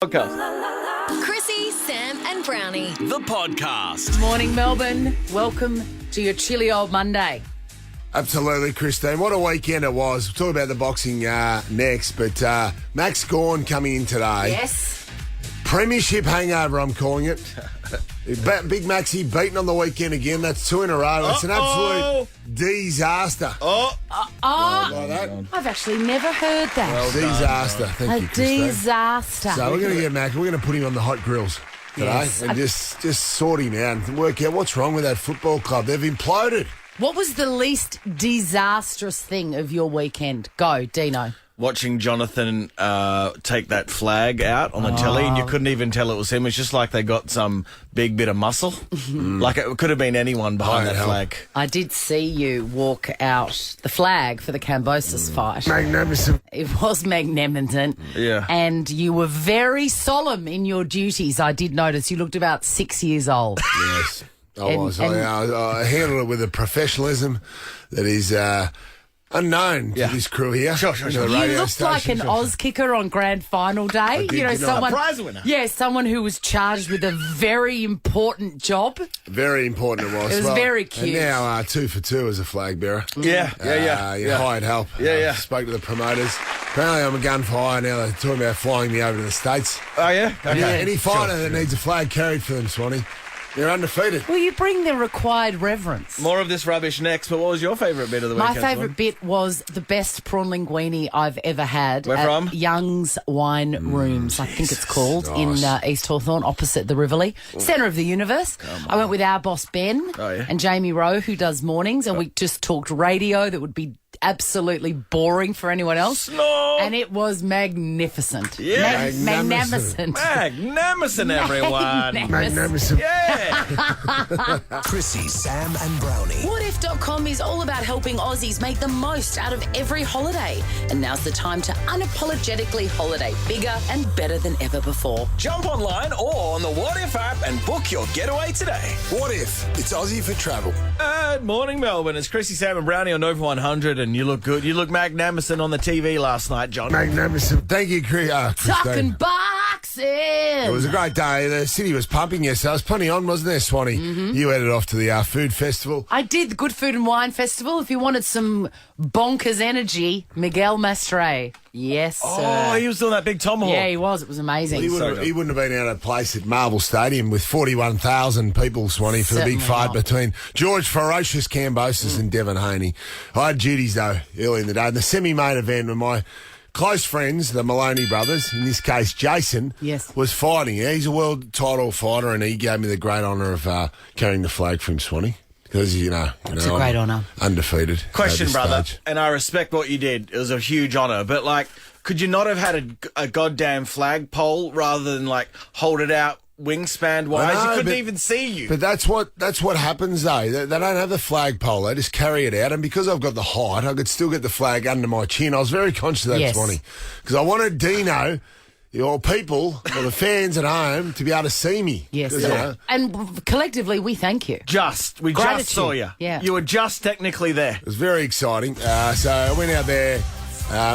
Podcast. Chrissie, Sam and Brownie. The podcast. Morning, Melbourne. Welcome to your chilly old Monday. Absolutely, Christine. What a weekend it was. We'll talk about the boxing next, but Max Gawn coming in today. Yes. Premiership hangover, I'm calling it. Big Maxie beaten on the weekend again. That's two in a row. It's an absolute disaster. Oh, Like that. I've actually never heard that. Disaster. Thank you, A Christine. disaster. So we're going to get Max. We're going to put him on the hot grills today Yes. and just sort him out and work out what's wrong with that football club. They've imploded. What was the least disastrous thing of your weekend? Go, Dino. Watching Jonathan take that flag out on the telly, and you couldn't even tell it was him. It's just like they got some big bit of muscle. Like it could have been anyone behind that flag. I did see you walk out the flag for the Cambosis fight. Magnificent. It was magnificent. Yeah. And you were very solemn in your duties. I did notice you looked about 6 years old. Yes, I was. And- I handled it with a professionalism that is unknown to this crew here. Sure. You know, the You radio looked like station. an Oz kicker on grand final day. did, you know, someone a prize winner. Yeah, someone who was charged with a very important job. Very important it was. It was very cute. And now 2 for 2 as a flag bearer. Yeah. You hired help. Yeah. Spoke to the promoters. Apparently I'm a gun for hire now. They're talking about flying me over to the States. Oh, yeah? Okay. Any fighter that needs a flag carried for them, Swanee, they're undefeated. Well, you bring the required reverence. More of this rubbish next, but what was your favourite bit of the My weekend? favourite bit was the best prawn linguine I've ever had. Where at from? Young's Wine Rooms, I think it's called, nice. in East Hawthorn, opposite the Rivoli, centre of the universe. I went with our boss, Ben, and Jamie Rowe, who does mornings, and we just talked radio that would be absolutely boring for anyone else. And it was magnificent. Yeah. Magnificent. Magnificent, everyone. Magnificent. Yeah. Chrissie, Sam and Brownie. Whatif.com is all about helping Aussies make the most out of every holiday. And now's the time to unapologetically holiday bigger and better than ever before. Jump online or on the What If app and book your getaway today. What if it's Aussie for travel? Good morning, Melbourne. It's Chrissie, Sam and Brownie on Nova 100, and you look good. You look magnificent on the TV last night, John. Magnificent. Thank you, Talking Christine. boxing. It was a great day. The city was pumping yesterday. There was plenty on, wasn't there, Swanee? You headed off to the food festival. I did the Good Food and Wine Festival. If you wanted some bonkers energy, Miguel Mastre. Yes, sir. Oh, he was doing that big tomahawk. Yeah, he was. It was amazing. He wouldn't have been out of place at Marvel Stadium with 41,000 people, Swanee, for the big Certainly fight not. between George Ferocious Cambosis and Devon Haney. I had duties, though, early in the day. And the semi-main event with my close friends, the Maloney brothers, in this case Jason, Yes. was fighting. Yeah, he's a world title fighter, and he gave me the great honour of carrying the flag for him, Swanee. Because, you know, It's a great honour. Undefeated. Question, at this brother, stage. and I respect what you did. It was a huge honour, but, like, could you not have had a goddamn flagpole rather than, like, hold it out wingspan-wise? I know, You couldn't but- even see you. But that's what happens, though. They don't have the flagpole. They just carry it out. And because I've got the height, I could still get the flag under my chin. I was very conscious of that, Yes. Swanee. Because I wanted Dino, your people, or the fans at home, to be able to see me. Yes, 'Cause, you know, and collectively we thank you. we just Gratitude. saw you. Yeah. You were just technically there. it was very exciting. So I went out there.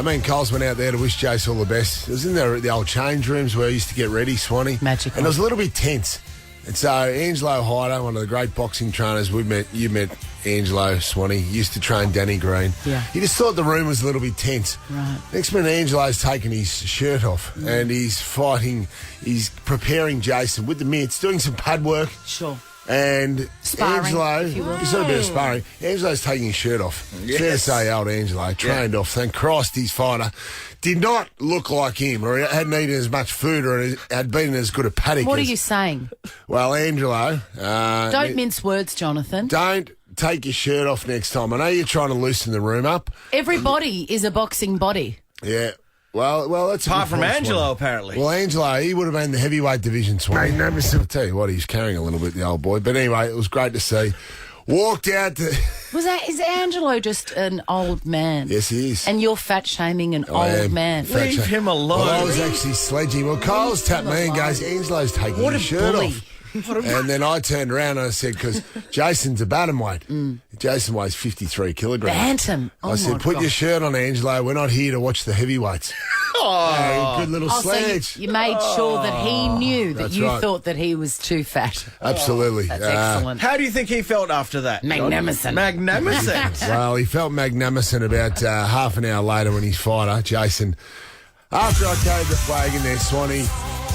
Me and Coles went out there to wish Jace all the best. It was in the old change rooms where I used to get ready, Swanee. Magical. And it was a little bit tense. And so Angelo Hyder, one of the great boxing trainers you met Angelo, Swanee, used to train Danny Green. Yeah. He just thought the room was a little bit tense. Right. Next minute, Angelo's taken his shirt off and he's he's preparing Jason with the mitts, doing some pad work. Sure. And Sparring, Angelo, if you will. he's done a bit of sparring. Angelo's taking his shirt off. Yes. Fair to say, old Angelo, trained off. Thank Christ his fighter did not look like him, or he hadn't eaten as much food, or had been as good a paddock. What are as- you saying? Well, Angelo, Don't mince words, Jonathan. don't take your shirt off next time. I know you're trying to loosen the room up. Every body is a boxing body. Yeah. Well, that's a Apart good from point, Angelo, Swanee. apparently. Well, Angelo, he would have been in the heavyweight division, Swanee. I'll tell you what, he's carrying a little bit, the old boy. But anyway, it was great to see. Walked out to... Is Angelo just an old man? Yes, he is. And you're fat shaming an I old am. man. Fat Leave shame. him alone. Well, I was actually sledging. Well, Cole's tapped me and goes, Angelo's taking What a his shirt bully. off. And then I turned around and I said, because Jason's a bantamweight. Jason weighs 53 kilograms. Bantam. Oh, I said, my put God. your shirt on, Angelo. We're not here to watch the heavyweights. Oh. Good little Oh, so sledge. you made sure that he knew that That's you right. thought that he was too fat. Absolutely. That's excellent. How do you think he felt after that? Magnificent. Magnificent. Well, he felt magnificent about half an hour later when his fighter, Jason, after I carried the flag in there, Swanee,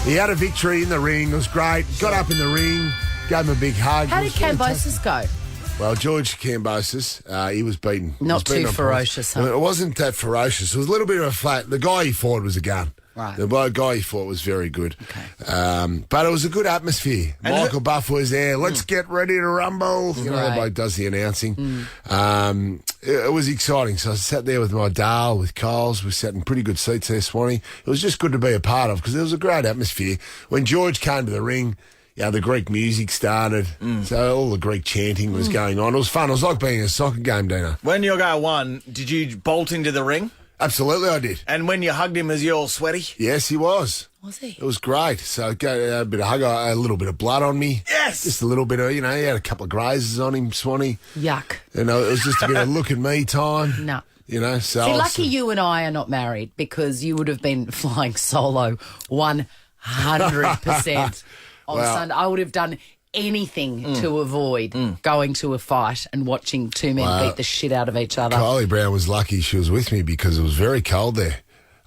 he had a victory in the ring. It was great. Got up in the ring, gave him a big hug. How It did was fantastic. Cambosis go? Well, George Cambosis, he was beaten. He Not was beaten too on ferocious, points. huh? It wasn't that ferocious. It was a little bit of a flat. The guy he fought was a gun. Right. The guy he fought was very good. Okay. But it was a good atmosphere. Michael Buff was there. Let's get ready to rumble. You know, the Right. bloke does the announcing. It was exciting. So I sat there with my Dale, with Coles. We sat in pretty good seats there, Swanee. It was just good to be a part of because there was a great atmosphere. When George came to the ring, the Greek music started. So all the Greek chanting was going on. It was fun. It was like being at a soccer game, Dino. When your guy won, did you bolt into the ring? Absolutely, I did. And when you hugged him, was he all sweaty? Yes, he was. Was he? It was great. So I got a bit of hug, a little bit of blood on me. Yes! Just a little bit of, he had a couple of grazes on him, Swanee. Yuck. It was just a bit of look at me time. No. So See, lucky you and I are not married because you would have been flying solo 100% on Well- Sunday. I would have done anything to avoid going to a fight and watching two men beat the shit out of each other. Kylie Brown was lucky she was with me because it was very cold there.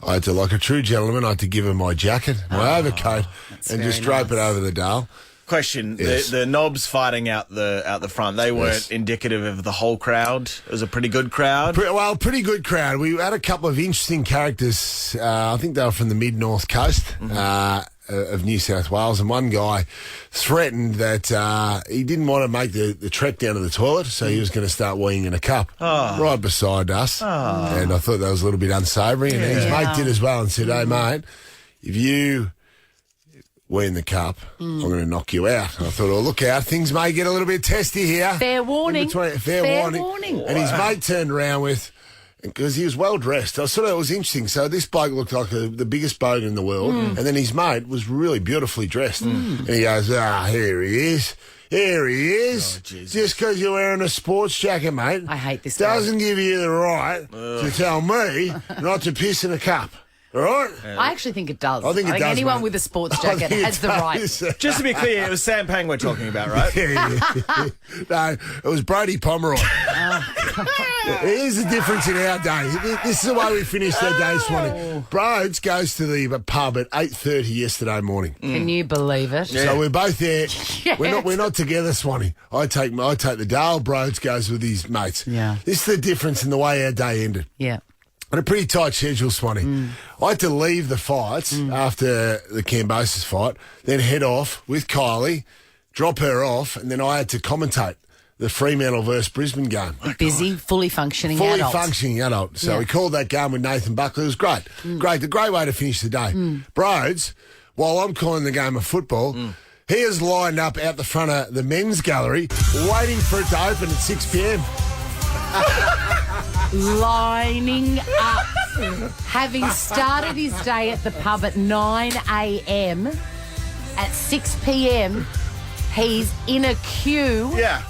I had to, like a true gentleman, I had to give her my jacket, my overcoat, and very just drape it nice. over the Dale. Question: Yes. the knobs fighting out the front, they weren't Yes. indicative of the whole crowd. It was a pretty good crowd. Pretty good crowd. We had a couple of interesting characters. I think they were from the mid-north coast of New South Wales, and one guy threatened that he didn't want to make the trek down to the toilet, so he was going to start weeing in a cup right beside us. And I thought that was a little bit unsavoury. And his mate did as well and said, "Hey, mate, if you wee in the cup, I'm going to knock you out." And I thought, look out, things may get a little bit testy here. Fair warning. Fair warning. And his mate turned around with, because he was well dressed. I thought it was interesting. So this bloke looked like the biggest boat in the world, and then his mate was really beautifully dressed. And he goes, here he is. Here he is. Just because you're wearing a sports jacket, mate, I hate this guy. doesn't give you the right to tell me not to piss in a cup. All right? I actually think it does. I think it does, anyone mate. with a sports I jacket think it has the right. does. Just to be clear, it was Sam Pang we're talking about, right? Yeah. No, it was Brodie Pummeroy. Here's the difference in our day. This is the way we finished our day, Swanee. Broads goes to the pub at 8:30 yesterday morning. Can you believe it? So we're both there. Yes. We're not together, Swanee. I take the Dale. Broads goes with his mates. Yeah. This is the difference in the way our day ended. Yeah. On a pretty tight schedule, Swanee. I had to leave the fights after the Cambosis fight, then head off with Kylie, drop her off, and then I had to commentate the Fremantle versus Brisbane game. Busy, fully functioning Fully adult. functioning adult. So Yeah. we called that game with Nathan Buckley. It was great. A great way to finish the day. Broads, while I'm calling the game of football, he is lined up out the front of the men's gallery waiting for it to open at 6 p.m. Lining up. Having started his day at the pub at 9 a.m, at 6 p.m, he's in a queue Yeah.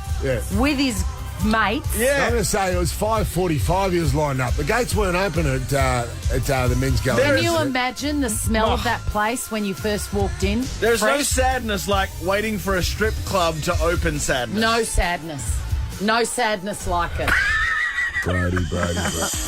with his mates. I'm going to say it was 5:45 he was lined up. The gates weren't open at the men's gallery. Can you imagine the smell of that place when you first walked in? There's no Fresh? sadness like waiting for a strip club to open sadness. No sadness. No sadness like it. Brodie.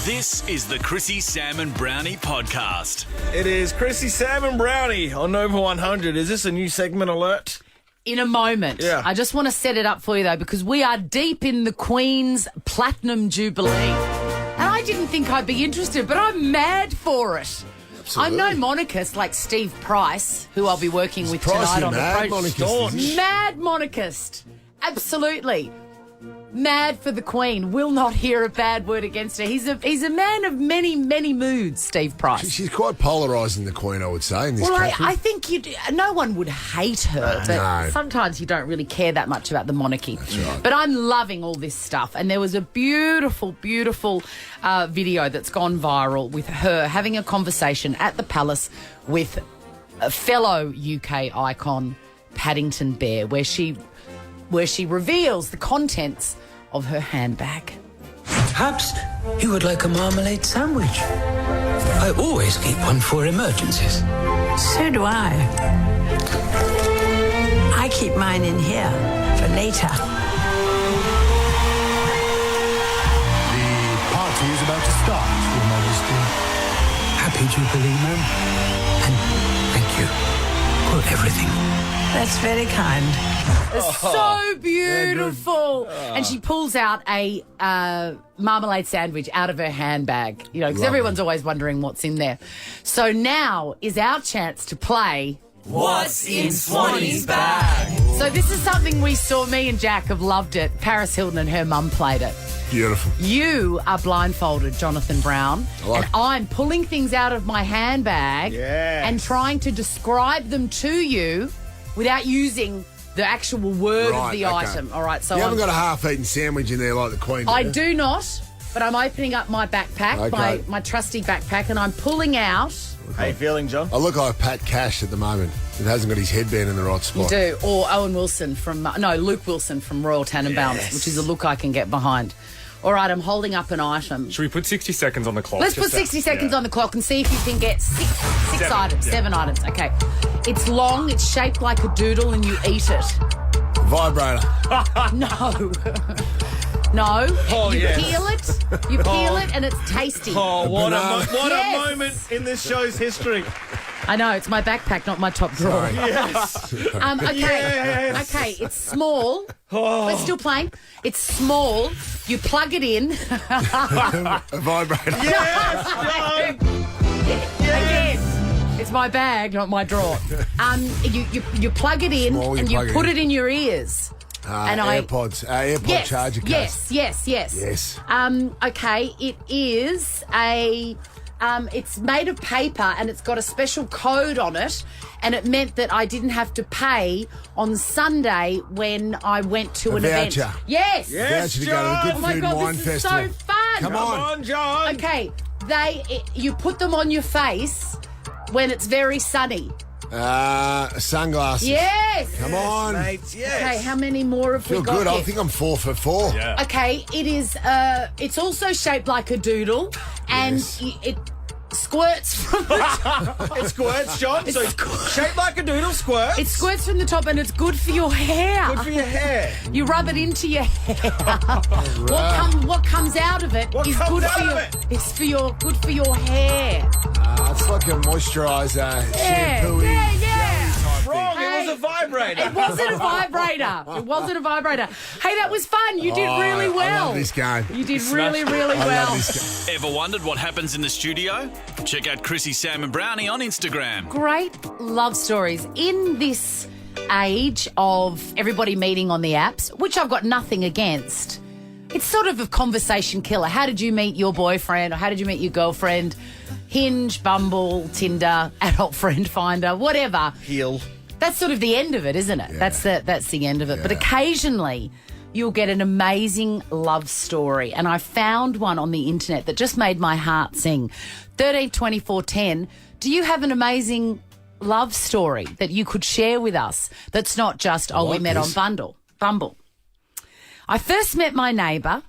This is the Chrissie, Sam and Brownie podcast. It is Chrissie, Sam and Brownie on Nova 100. Is this a new segment alert? In a moment. Yeah. I just want to set it up for you, though, because we are deep in the Queen's Platinum Jubilee. And I didn't think I'd be interested, but I'm mad for it. Absolutely. I'm no monarchist like Steve Price, who I'll be working with Pricey tonight on mad the monarchist, Staunch. isn't he? Mad monarchist. Absolutely. Mad for the Queen. Will not hear a bad word against her. He's a man of many, many moods, Steve Price. She's quite polarising, the Queen, I would say, in this Well, country. I think no one would hate her, but No. sometimes you don't really care that much about the monarchy. That's right. But I'm loving all this stuff. And there was a beautiful, beautiful video that's gone viral with her having a conversation at the palace with a fellow UK icon, Paddington Bear, where she reveals the contents of her handbag. Perhaps you would like a marmalade sandwich. I always keep one for emergencies. So do I. I keep mine in here for later. The party is about to start, Your Majesty. Happy Jubilee, ma'am. And thank you for everything. That's very kind. It's so beautiful. And she pulls out a marmalade sandwich out of her handbag, you know, because everyone's always wondering what's in there. So now is our chance to play What's in Swanee's bag? So this is something we saw. Me and Jack have loved it. Paris Hilton and her mum played it. Beautiful. You are blindfolded, Jonathan Brown, and I'm pulling things out of my handbag and trying to describe them to you without using the actual word of the item. All right, so you haven't got a half-eaten sandwich in there like the Queen. I do not, but I'm opening up my backpack, my trusty backpack, and I'm pulling out. How you feeling, John? I look like Pat Cash at the moment. It hasn't got his headband in the right spot. You do, or Luke Wilson from Royal Tenenbaums, which is a look I can get behind. All right, I'm holding up an item. Should we put 60 seconds on the clock? Let's put 60 seconds on the clock and see if you can get seven items. Okay. It's long, it's shaped like a doodle, and you eat it. Vibrator. No. No. Oh, you yes. peel it. You peel it, and it's tasty. Oh, what Yes. a moment in this show's history. I know, it's my backpack, not my top drawer. Yes. Okay. Yes. Okay, it's small. We're still playing. It's small. You plug it in. A vibrator. Yes, John. Again, it's my bag, not my drawer. You plug it in and you put it in your ears. AirPod charger case. Yes. Okay, it is it's made of paper and it's got a special code on it, and it meant that I didn't have to pay on Sunday when I went to an event. Voucher. Yes. Voucher to go to a good Oh my food God, and wine this is festival. so fun. Come on, John. Okay, you put them on your face when it's very sunny. Sunglasses. Yes. Come on. Mates, yes. Okay, how many more have we Feel got good. here? I think I'm 4 for 4. Yeah. Okay, it is. It's also shaped like a doodle, and it squirts from the top. It squirts, John. So shaped like a doodle, squirts. It squirts from the top, and it's good for your hair. Good for your hair. You rub it into your hair. What comes out of it What is comes good out for of your. it? It's good for your hair. It's like a moisturiser, shampoo. Wrong. It was a vibrator. It wasn't a vibrator. Hey, that was fun. You did really well. I love this game. You did really, really I well. love this game. Ever wondered what happens in the studio? Check out Chrissie, Sam and Brownie on Instagram. Great love stories in this age of everybody meeting on the apps, which I've got nothing against. It's sort of a conversation killer. How did you meet your boyfriend, or how did you meet your girlfriend? Hinge, Bumble, Tinder, Adult Friend Finder, whatever. Heel. That's sort of the end of it, isn't it? Yeah. That's the end of it. But occasionally you'll get an amazing love story. And I found one on the internet that just made my heart sing. 13 24 10. Do you have an amazing love story that you could share with us that's not just, we met on Bumble? I first met my neighbour,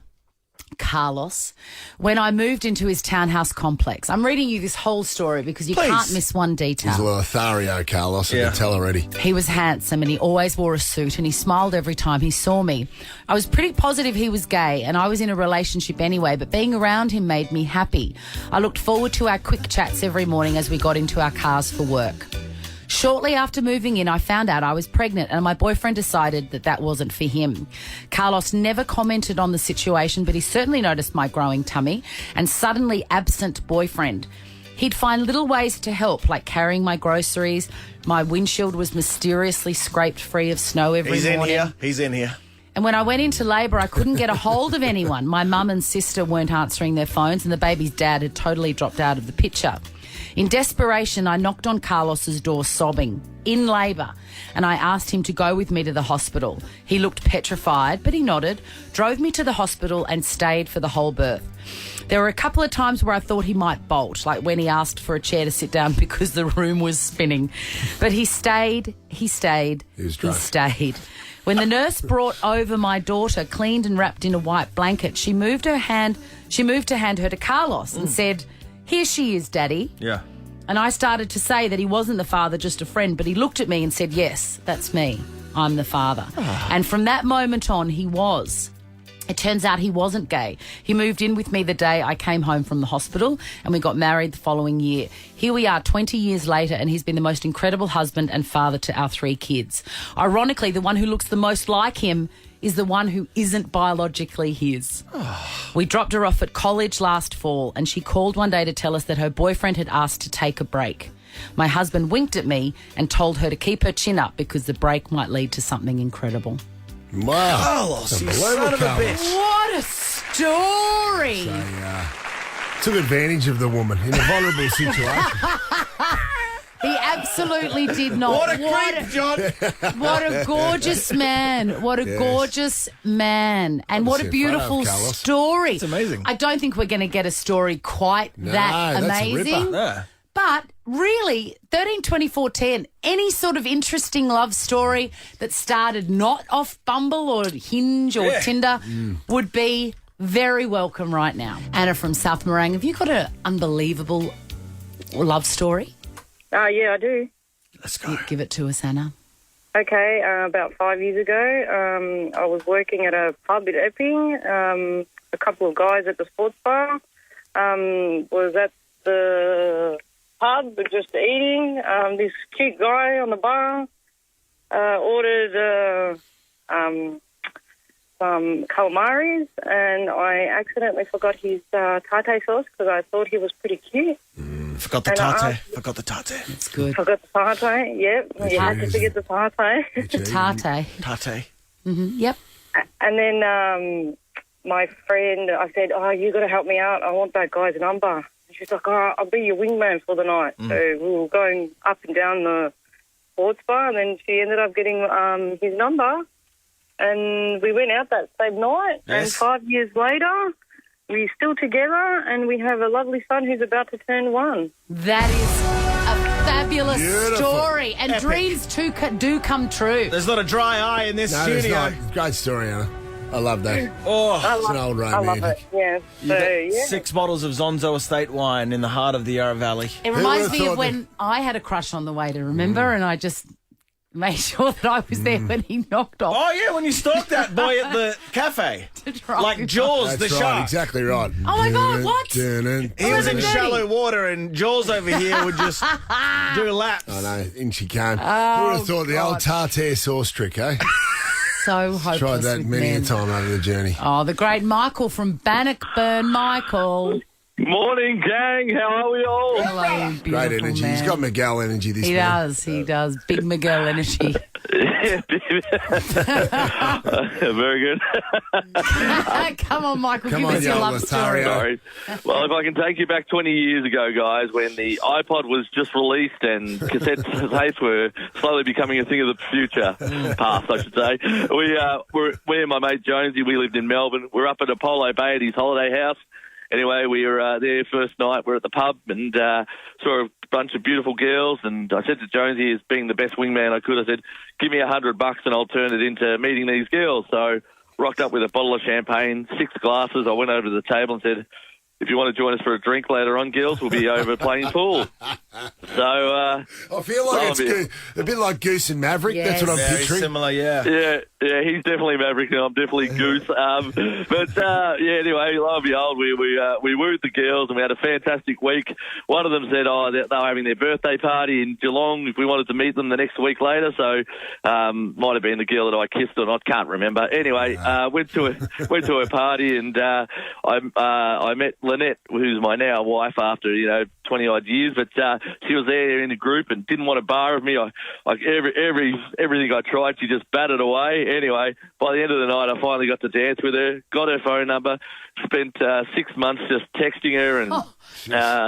Carlos, when I moved into his townhouse complex. I'm reading you this whole story because you can't miss one detail. He's a Lothario, Carlos. I can tell already. He was handsome and he always wore a suit and he smiled every time he saw me. I was pretty positive he was gay and I was in a relationship anyway, but being around him made me happy. I looked forward to our quick chats every morning as we got into our cars for work. Shortly after moving in, I found out I was pregnant and my boyfriend decided that wasn't for him. Carlos never commented on the situation, but he certainly noticed my growing tummy and suddenly absent boyfriend. He'd find little ways to help, like carrying my groceries. My windshield was mysteriously scraped free of snow every morning. He's in here. And when I went into labour, I couldn't get a hold of anyone. My mum and sister weren't answering their phones and the baby's dad had totally dropped out of the picture. In desperation, I knocked on Carlos's door sobbing, in labour, and I asked him to go with me to the hospital. He looked petrified, but he nodded, drove me to the hospital and stayed for the whole birth. There were a couple of times where I thought he might bolt, like when he asked for a chair to sit down because the room was spinning. But he stayed. He stayed. When the nurse brought over my daughter, cleaned and wrapped in a white blanket, she moved to hand her to Carlos and said, here she is, Daddy. Yeah. And I started to say that he wasn't the father, just a friend, but he looked at me and said, yes, that's me. I'm the father. And from that moment on, he was. It turns out he wasn't gay. He moved in with me the day I came home from the hospital, and we got married the following year. Here we are 20 years later, and he's been the most incredible husband and father to our 3 kids. Ironically, the one who looks the most like him is the one who isn't biologically his. We dropped her off at college last fall, and she called one day to tell us that her boyfriend had asked to take a break. My husband winked at me and told her to keep her chin up because the break might lead to something incredible. Wow. Carlos, you son of a bitch. What a story! Took advantage of the woman in a vulnerable situation. He absolutely did not. What a creep, John. What a gorgeous man. What a gorgeous man. And what a beautiful story. It's amazing. I don't think we're going to get a story quite that amazing. Yeah. But really, 13, 24, 10, any sort of interesting love story that started not off Bumble or Hinge or Tinder would be very welcome right now. Anna from South Morang, have you got an unbelievable love story? Yeah, I do. Let's go. Give it to us, Anna. Okay, about 5 years ago, I was working at a pub in Epping. A couple of guys at the sports bar was at the pub just eating. This cute guy on the bar ordered some calamaris, and I accidentally forgot his tartare sauce because I thought he was pretty cute. Forgot the tartare. Forgot the tartare. It's good. Forgot the tartare, yep. You had to forget the tartare. The tartare. Tartare. Yep. And then my friend, I said, you got to help me out. I want that guy's number. And she's like, I'll be your wingman for the night. So we were going up and down the sports bar, and then she ended up getting his number. And we went out that same night. Yes. And 5 years later, we're still together, and we have a lovely son who's about to turn 1. That is a fabulous story. And Epic. dreams too do come true. There's not a dry eye in this No, it's studio. not. Great story, Anna. I love that. Oh, It's an old I love romantic. it, yeah. you So, got yeah. 6 bottles of Zonzo Estate wine in the heart of the Yarra Valley. It reminds would've me thought of when I had a crush on the waiter, remember? And I just made sure that I was there when he knocked off. Oh, yeah, when you stalked that boy at the cafe. To try Like and- Jaws, That's the right, shark. exactly right. Oh, my God, what? He Oh, was in dirty. shallow water, and Jaws over here would just do laps. I know, in she came. Who would Oh, have thought the old tartare sauce trick, eh? So hopeless Tried that with many men. a time over the journey. Oh, the great Michael from Bannockburn. Michael. Morning, gang. How are we all? Hello, beautiful Great energy. man. He's got Miguel energy this He man. does. He does. Big Miguel energy. Very good. Come on, Michael. Come give on, us your young love story. Lothario. Sorry. Well, if I can take you back 20 years ago, guys, when the iPod was just released and cassette tapes were slowly becoming a thing of the future, past, I should say. We and my mate Jonesy, we lived in Melbourne. We're up at Apollo Bay at his holiday house. Anyway, we were there first night. We're at the pub and saw a bunch of beautiful girls. And I said to Jonesy, as being the best wingman I could, I said, give me $100 and I'll turn it into meeting these girls. So rocked up with a bottle of champagne, 6 glasses. I went over to the table and said, if you want to join us for a drink later on, girls, we'll be over playing pool. So I feel like it's a bit like Goose and Maverick. Yes. That's what I'm Very picturing. similar, yeah. Yeah, he's definitely Maverick and I'm definitely Goose. Anyway, lo and behold, we wooed the girls and we had a fantastic week. One of them said, they were having their birthday party in Geelong if we wanted to meet them the next week later. So might have been the girl that I kissed or not, can't remember. Anyway, went to her party and I met Lynette, who's my now wife after 20 odd years, but she was there in the group and didn't want a bar of me. Everything I tried, she just batted away. Anyway, by the end of the night, I finally got to dance with her, got her phone number, spent 6 months just texting her and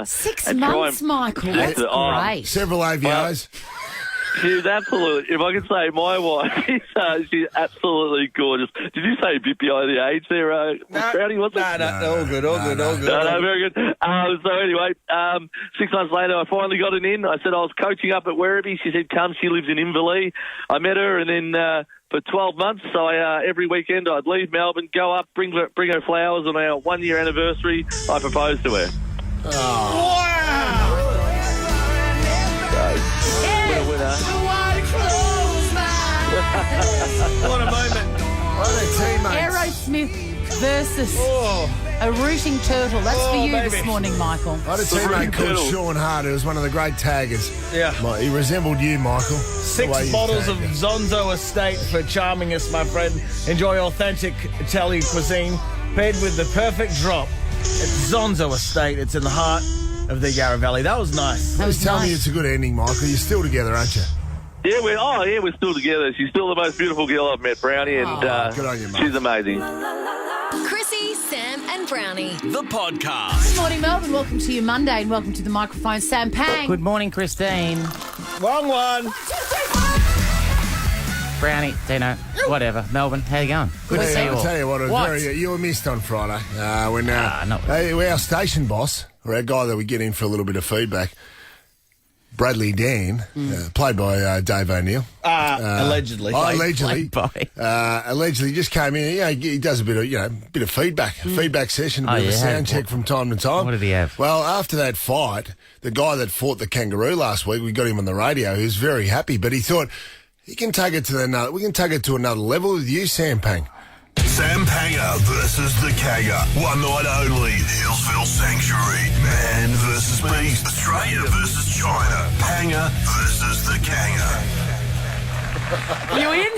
6 and months, trying- Michael. That's Oh, great. Several AVOs. She's absolutely, if I could say my wife, she's absolutely gorgeous. Did you say a bit behind the age there, Brodie? No, all good, all good. No, very good. So anyway, 6 months later, I finally got it in. I said I was coaching up at Werribee. She said, come, she lives in Inverleigh. I met her, and then for 12 months, every weekend I'd leave Melbourne, go up, bring her flowers on our 1 year anniversary. I proposed to her. What a moment. What a teammates. Aerosmith versus a rooting turtle. That's for you baby. this morning, Michael. I had a teammate called Sean Hart, who was one of the great taggers. Yeah. He resembled you, Michael. Six The way you bottles of tagged. Zonzo Estate for charming us, my friend. Enjoy authentic Italian cuisine paired with the perfect drop. It's Zonzo Estate. It's in the heart of the Yarra Valley. That was nice. Please tell me it's a good ending, Michael. You're still together, aren't you? Yeah, we're still together. She's still the most beautiful girl I've met, Brownie, and good on you, mate. she's amazing. Chrissie, Sam and Brownie. The podcast. Good morning, Melbourne. Welcome to your Monday and welcome to the microphone. Sam Pang. Good morning, Christine. Wrong one. Brownie, Dino, whatever. Melbourne, how you going? Good to see you I'll all. tell you what, it was you were missed on Friday. When our station boss, or our guy that we get in for a little bit of feedback, Bradley Dan, played by Dave O'Neill. Allegedly. Allegedly just came in. He does a bit of feedback, a feedback session, a bit of a sound check from time to time. What did he have? Well, after that fight, the guy that fought the kangaroo last week, we got him on the radio. He was very happy, but he thought we can take it to another level with you, Sam Pang. Sam Panger versus the Kagger. One night only. Hillsville Sanctuary. Man versus beast. Australia versus China. Panger versus the Kagger. You in?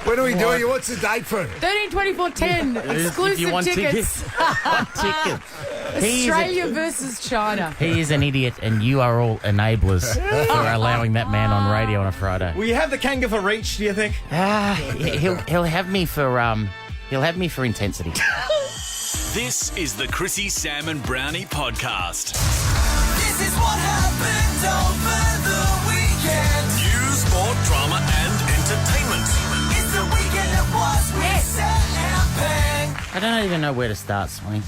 When are we doing it? What's the date for it? 13-24-10. Exclusive you want tickets. Tickets. Australia versus China. He is an idiot, and you are all enablers for allowing that man on radio on a Friday. Will you have the kangaroo for reach, do you think? He'll have me for intensity. This is the Chrissie, Sam and Brownie podcast. This is what happened over the weekend. News, sport, drama and entertainment. It's the weekend that was with Sam Pang. I don't even know where to start, Swanee.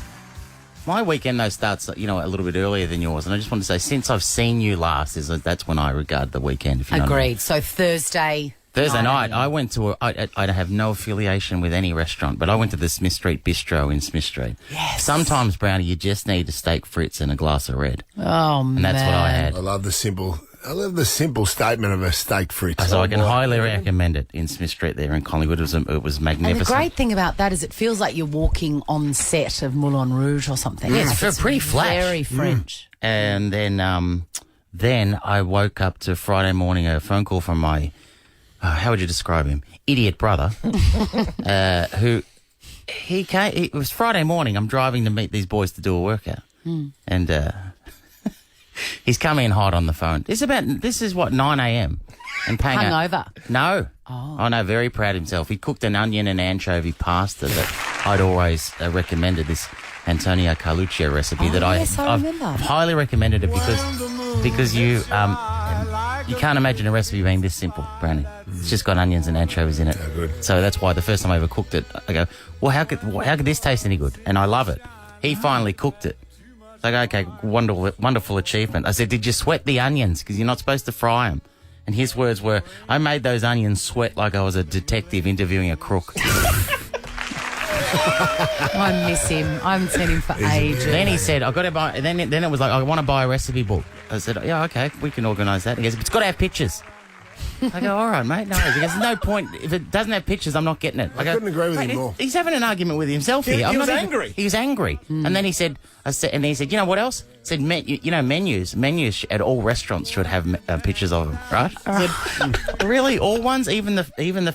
My weekend, though, starts, a little bit earlier than yours. And I just want to say, since I've seen you last, that's when I regard the weekend. If you know what I mean. Agreed. So Thursday night, I went to I have no affiliation with any restaurant, but I went to the Smith Street Bistro in Smith Street. Yes. Sometimes, Brownie, you just need a steak fritz and a glass of red. Oh, man. And that's what I had. I love the simple statement of a steak fritz. So I can highly recommend it in Smith Street there in Collingwood. It was magnificent. And the great thing about that is it feels like you're walking on set of Moulin Rouge or something. Yeah, Like it's pretty flash. Very French. And then I woke up to Friday morning a phone call from my, how would you describe him? Idiot brother, who he came. It was Friday morning. I'm driving to meet these boys to do a workout, and he's come in hot on the phone. This is what 9 a.m. and paying Hungover. No. Oh no, very proud of himself. He cooked an onion and anchovy pasta that I'd always recommended, this Antonio Carluccio recipe that yes, I I've remember. highly recommended it because you can't imagine a recipe being this simple, Brownie. It's just got onions and anchovies in it. So that's why the first time I ever cooked it, I go, well, how could this taste any good? And I love it. He finally cooked it. It's like, okay, wonderful achievement. I said, did you sweat the onions? Because you're not supposed to fry them. And his words were, I made those onions sweat like I was a detective interviewing a crook. I miss him. I haven't seen him for ages. Then he said, I've got to buy, then it was like, I want to buy a recipe book. I said, yeah, okay, we can organise that. He goes, it's got to have pictures. I go, all right, mate. No, he goes, there's no point. If it doesn't have pictures, I'm not getting it. I couldn't agree with him more. He's having an argument with himself here. He was angry. He was angry. And then he said, he said, you know what else? He said, menus. Menus at all restaurants should have pictures of them, right? I said, really? All ones? Even the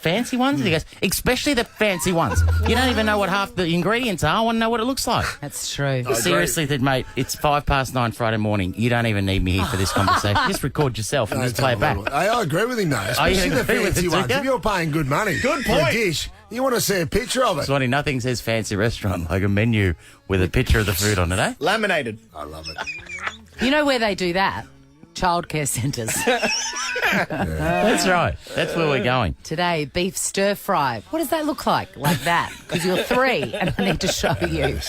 fancy ones? And he goes, especially the fancy ones. You don't even know what half the ingredients are. I want to know what it looks like. That's true. Seriously, mate, it's 9:05 Friday morning. You don't even need me here for this conversation. Just record yourself and just play it back. I agree with him, though. Especially the fancy ones. If you're paying good money for a dish, you want to see a picture of it. Swanee, nothing says fancy restaurant like a menu with a picture of the food on it, eh? Laminated. I love it. You know where they do that? Childcare centres. That's right. That's where we're going. Today, beef stir fry. What does that look like? Like that? Because you're 3 and I need to show you.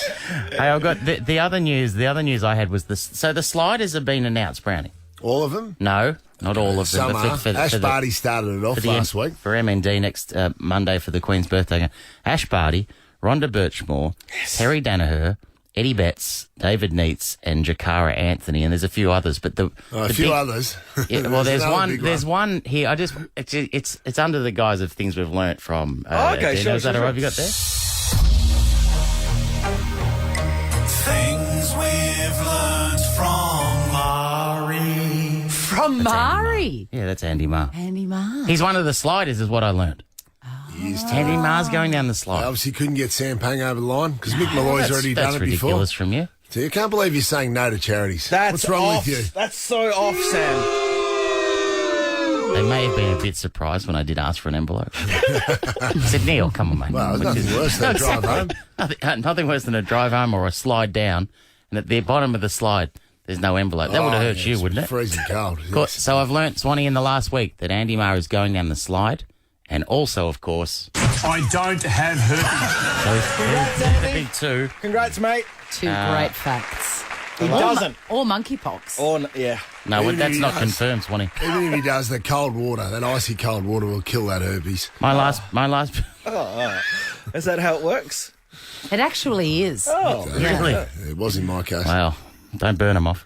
Hey, I've got the other news. The other news I had was this. So the sliders have been announced, Brownie. All of them? No, not all of them. Some are. Ash Barty started it off last week. For MND next Monday for the Queen's birthday. Ash Barty, Rhonda Birchmore, Terry Danaher, Eddie Betts, David Neitz, and Jakara Anthony, and there's a few others, but the few others. Yeah, well, there's one. There's one here. It's under the guise of things we've learnt from. Okay, Dino. sure. Is that all right? Have you got there? Things we've learned from Mari. From Mari. Yeah, that's Andy Marr. Andy Marr. He's one of the sliders, is what I learnt. Andy Marr's going down the slide. They obviously couldn't get Sam Pang over the line because Mick Malloy's already done it before. That's ridiculous from you. So you can't believe you're saying no to charities. That's What's wrong off. with you? That's so off, Sam. They may have been a bit surprised when I did ask for an envelope. I said, Neil, come on, mate. Well, there's nothing worse than a drive home. Nothing worse than a drive home or a slide down, and at the bottom of the slide, there's no envelope. That would have hurt you, wouldn't it? Freezing cold. Yes. So I've learnt, Swanee, in the last week that Andy Marr is going down the slide, and also, of course, I don't have herpes. so the big two. Congrats, mate. Two great facts. He doesn't. Or monkeypox. Yeah. No, Even that's if he not does. confirmed, Swanee. Even if he does, the cold water, that icy cold water will kill that herpes. My last. Is that how it works? It actually is. Oh, Really? It was in my case. Well, don't burn them off.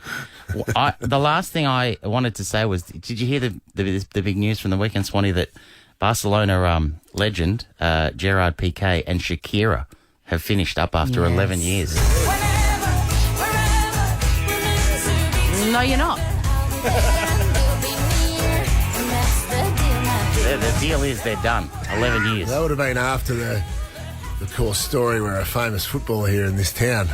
The last thing I wanted to say was, did you hear the big news from the weekend, Swanee, that Barcelona legend Gerard Piqué and Shakira have finished up after 11 years? No, you're not. The deal is they're done. 11 years. That would have been after the course story where a famous footballer here in this town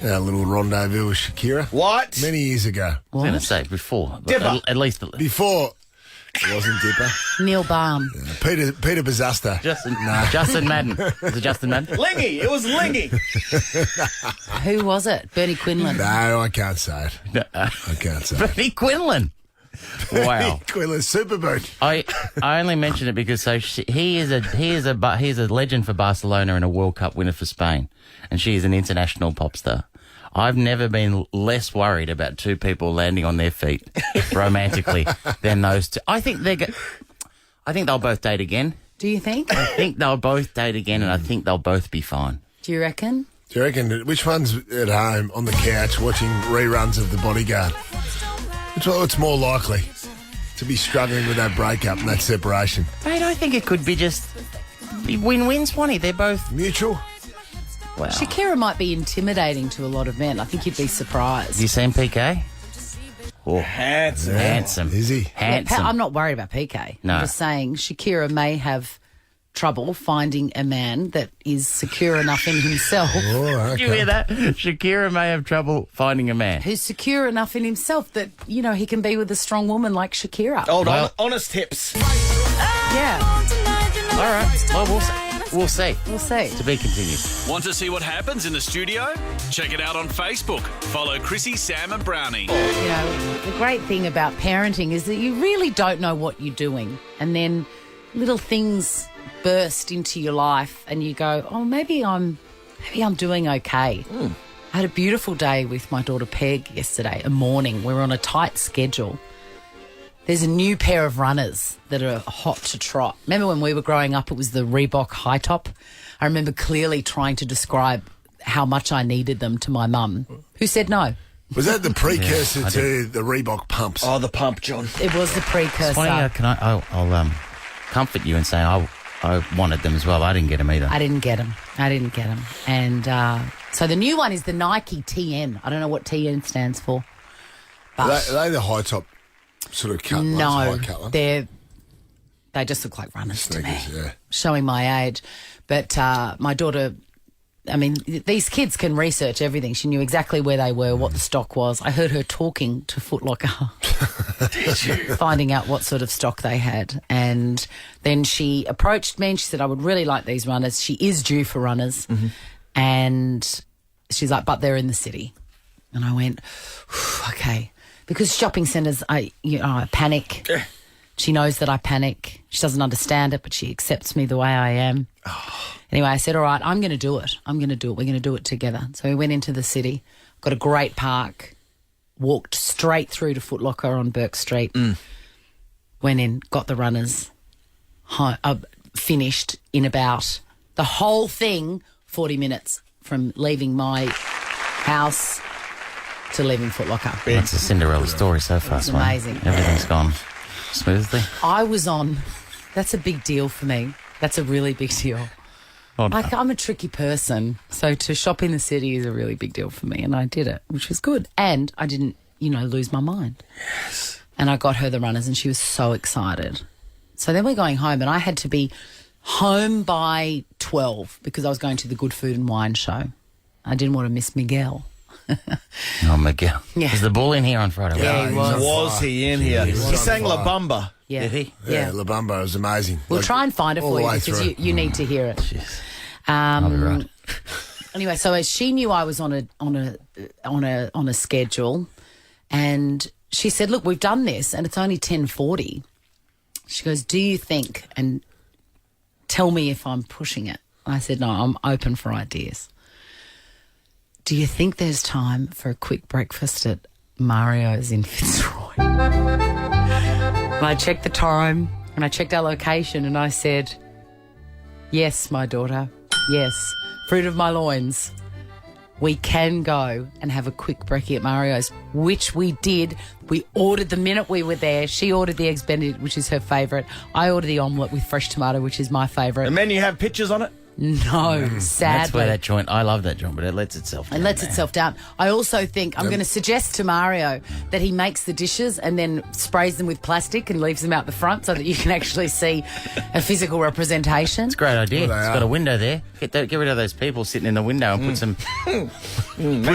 had a little rendezvous with Shakira. What? Many years ago. I was going to say before. Dipper. At least. Before, it wasn't Dipper. Neil Baum. Peter Bazaster. Justin Madden. Was it Justin Madden? Lingy. It was Lingy. Who was it? Bernie Quinlan. No, I can't say it. I can't say it. Bernie Quinlan. Wow. Quinlan Superboot. I only mention it because he is a legend for Barcelona and a World Cup winner for Spain, and she is an international pop star. I've never been less worried about two people landing on their feet romantically than those two. I think they'll both date again. Do you think? I think they'll both date again, and I think they'll both be fine. Do you reckon? Do you reckon which one's at home on the couch watching reruns of The Bodyguard? What's more likely to be struggling with that breakup and that separation? Mate, I think it could be just win-win, Swanee. They're both mutual. Wow. Shakira might be intimidating to a lot of men. I think you'd be surprised. Have you seen PK? Oh, handsome. Handsome. Is he? Handsome. I'm not worried about PK. No. I'm just saying Shakira may have trouble finding a man that is secure enough in himself. Oh, okay. Did you hear that? Shakira may have trouble finding a man. Who's secure enough in himself that, you know, he can be with a strong woman like Shakira. Honest tips. Yeah. All right. Well, we'll see. We'll see. To be continued. Want to see what happens in the studio? Check it out on Facebook. Follow Chrissie, Sam and Brownie. You know, the great thing about parenting is that you really don't know what you're doing. And then little things burst into your life and you go, oh, maybe I'm doing okay. I had a beautiful day with my daughter Peg yesterday, a morning. We were on a tight schedule. There's a new pair of runners that are hot to trot. Remember when we were growing up, it was the Reebok High Top? I remember clearly trying to describe how much I needed them to my mum, who said no. Was that the precursor to the Reebok pumps? Oh, the pump, John. It was the precursor. I'll comfort you and say I wanted them as well. I didn't get them either. I didn't get them. And so the new one is the Nike TN. I don't know what TN stands for. But Are they the high top sort of cut ones? no, High cut ones? they just look like runners to me. Yeah. Showing my age. But my daughter, I mean, these kids can research everything. She knew exactly where they were, what the stock was. I heard her talking to Foot Locker. Did you? Finding out what sort of stock they had. And then she approached me and she said, I would really like these runners. She is due for runners. Mm-hmm. And she's like, but they're in the city. And I went, okay. Because shopping centres, I panic. She knows that I panic. She doesn't understand it, but she accepts me the way I am. Anyway, I said, all right, I'm going to do it. We're going to do it together. So we went into the city, got a great park, walked straight through to Foot Locker on Burke Street, went in, got the runners, finished in about the whole thing 40 minutes from leaving my house to leaving Foot Locker. That's a Cinderella story so far. It's Swan. amazing. Everything's gone smoothly. I was on. That's a big deal for me. That's a really big deal. Oh, no. Like, I'm a tricky person, so to shop in the city is a really big deal for me, and I did it, which was good. And I didn't, lose my mind. Yes. And I got her the runners, and she was so excited. So then we're going home, and I had to be home by 12 because I was going to the Good Food and Wine show. I didn't want to miss Miguel. Oh, Miguel. Yeah. Was the bull in here on Friday? Yeah, he was. Was he in here? He sang La Bamba. Yeah. Did he? Yeah, La Bamba was amazing. We'll try and find it all for the you way because through. you need to hear it. Jeez. I'll be right. Anyway, so she knew I was on a schedule, and she said, "Look, we've done this, and it's only 10:40." She goes, "Do you think?" And tell me if I'm pushing it. I said, "No, I'm open for ideas." Do you think there's time for a quick breakfast at Mario's in Fitzroy? And I checked the time and I checked our location and I said, yes, my daughter, yes, fruit of my loins. We can go and have a quick brekkie at Mario's, which we did. We ordered the minute we were there. She ordered the eggs Benedict, which is her favourite. I ordered the omelette with fresh tomato, which is my favourite. The menu have pictures on it? No, sadly. That's where that joint, I love that joint, but it lets itself down. It lets itself down. I also think I'm going to suggest to Mario that he makes the dishes and then sprays them with plastic and leaves them out the front so that you can actually see a physical representation. It's a great idea. Well, It's got a window there. Get rid of those people sitting in the window and put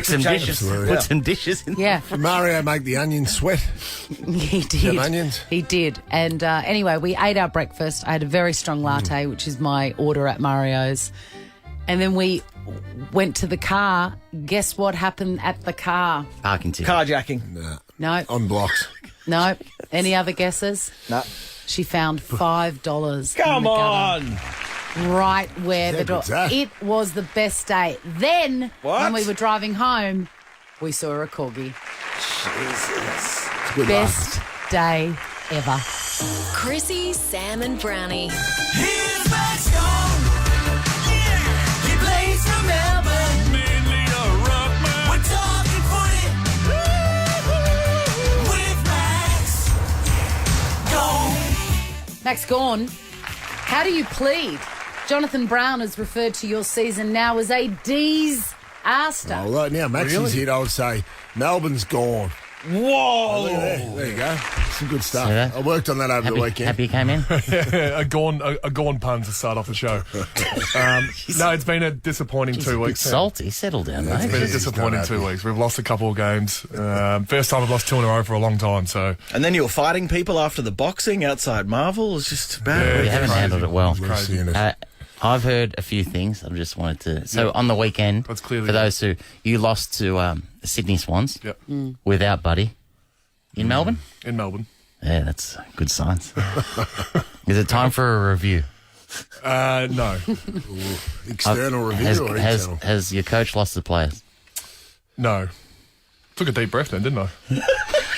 some dishes. Put some dishes in. Yeah. Did Mario make the onions sweat? He did. Them onions? He did. And anyway, we ate our breakfast. I had a very strong latte, which is my order at Mario's. And then we went to the car. Guess what happened at the car? Parking ticket. Carjacking. No. On blocks. No. Any other guesses? No. She found $5. Come on. Right where the door. good's that? It was the best day. Then, What? when we were driving home, we saw a corgi. Jesus. Good Best day ever. Chrissie, Sam, and Brownie. Here's Max Gawn. Yeah, he plays for Melbourne. We're talking footy with Max Gawn. Max Gawn, how do you plead? Jonathan Brown has referred to your season now as a dee-saster. Oh, right now, Max is here. I would say Melbourne's gone. Whoa. Look at there you go. Some good stuff. See that? I worked on that over the weekend. Happy you came in? a Gawn pun to start off the show. No, it's been a disappointing 2 A bit weeks. salty. Settle down, It's mate. been a disappointing 2 weeks. We've lost a couple of games. First time I've lost 2 in a row for a long time. So And then you were fighting people after the boxing outside Marvel. It's just bad. You haven't handled it well. Crazy, isn't it? I've heard a few things. I just wanted to. So on the weekend, That's clearly for those who you lost to the Sydney Swans Yep. without Buddy in Melbourne. in Melbourne. Yeah, that's good signs. Is it time for a review? No. External review Has, or has, internal? has your coach lost the players? No. Took a deep breath then, didn't I?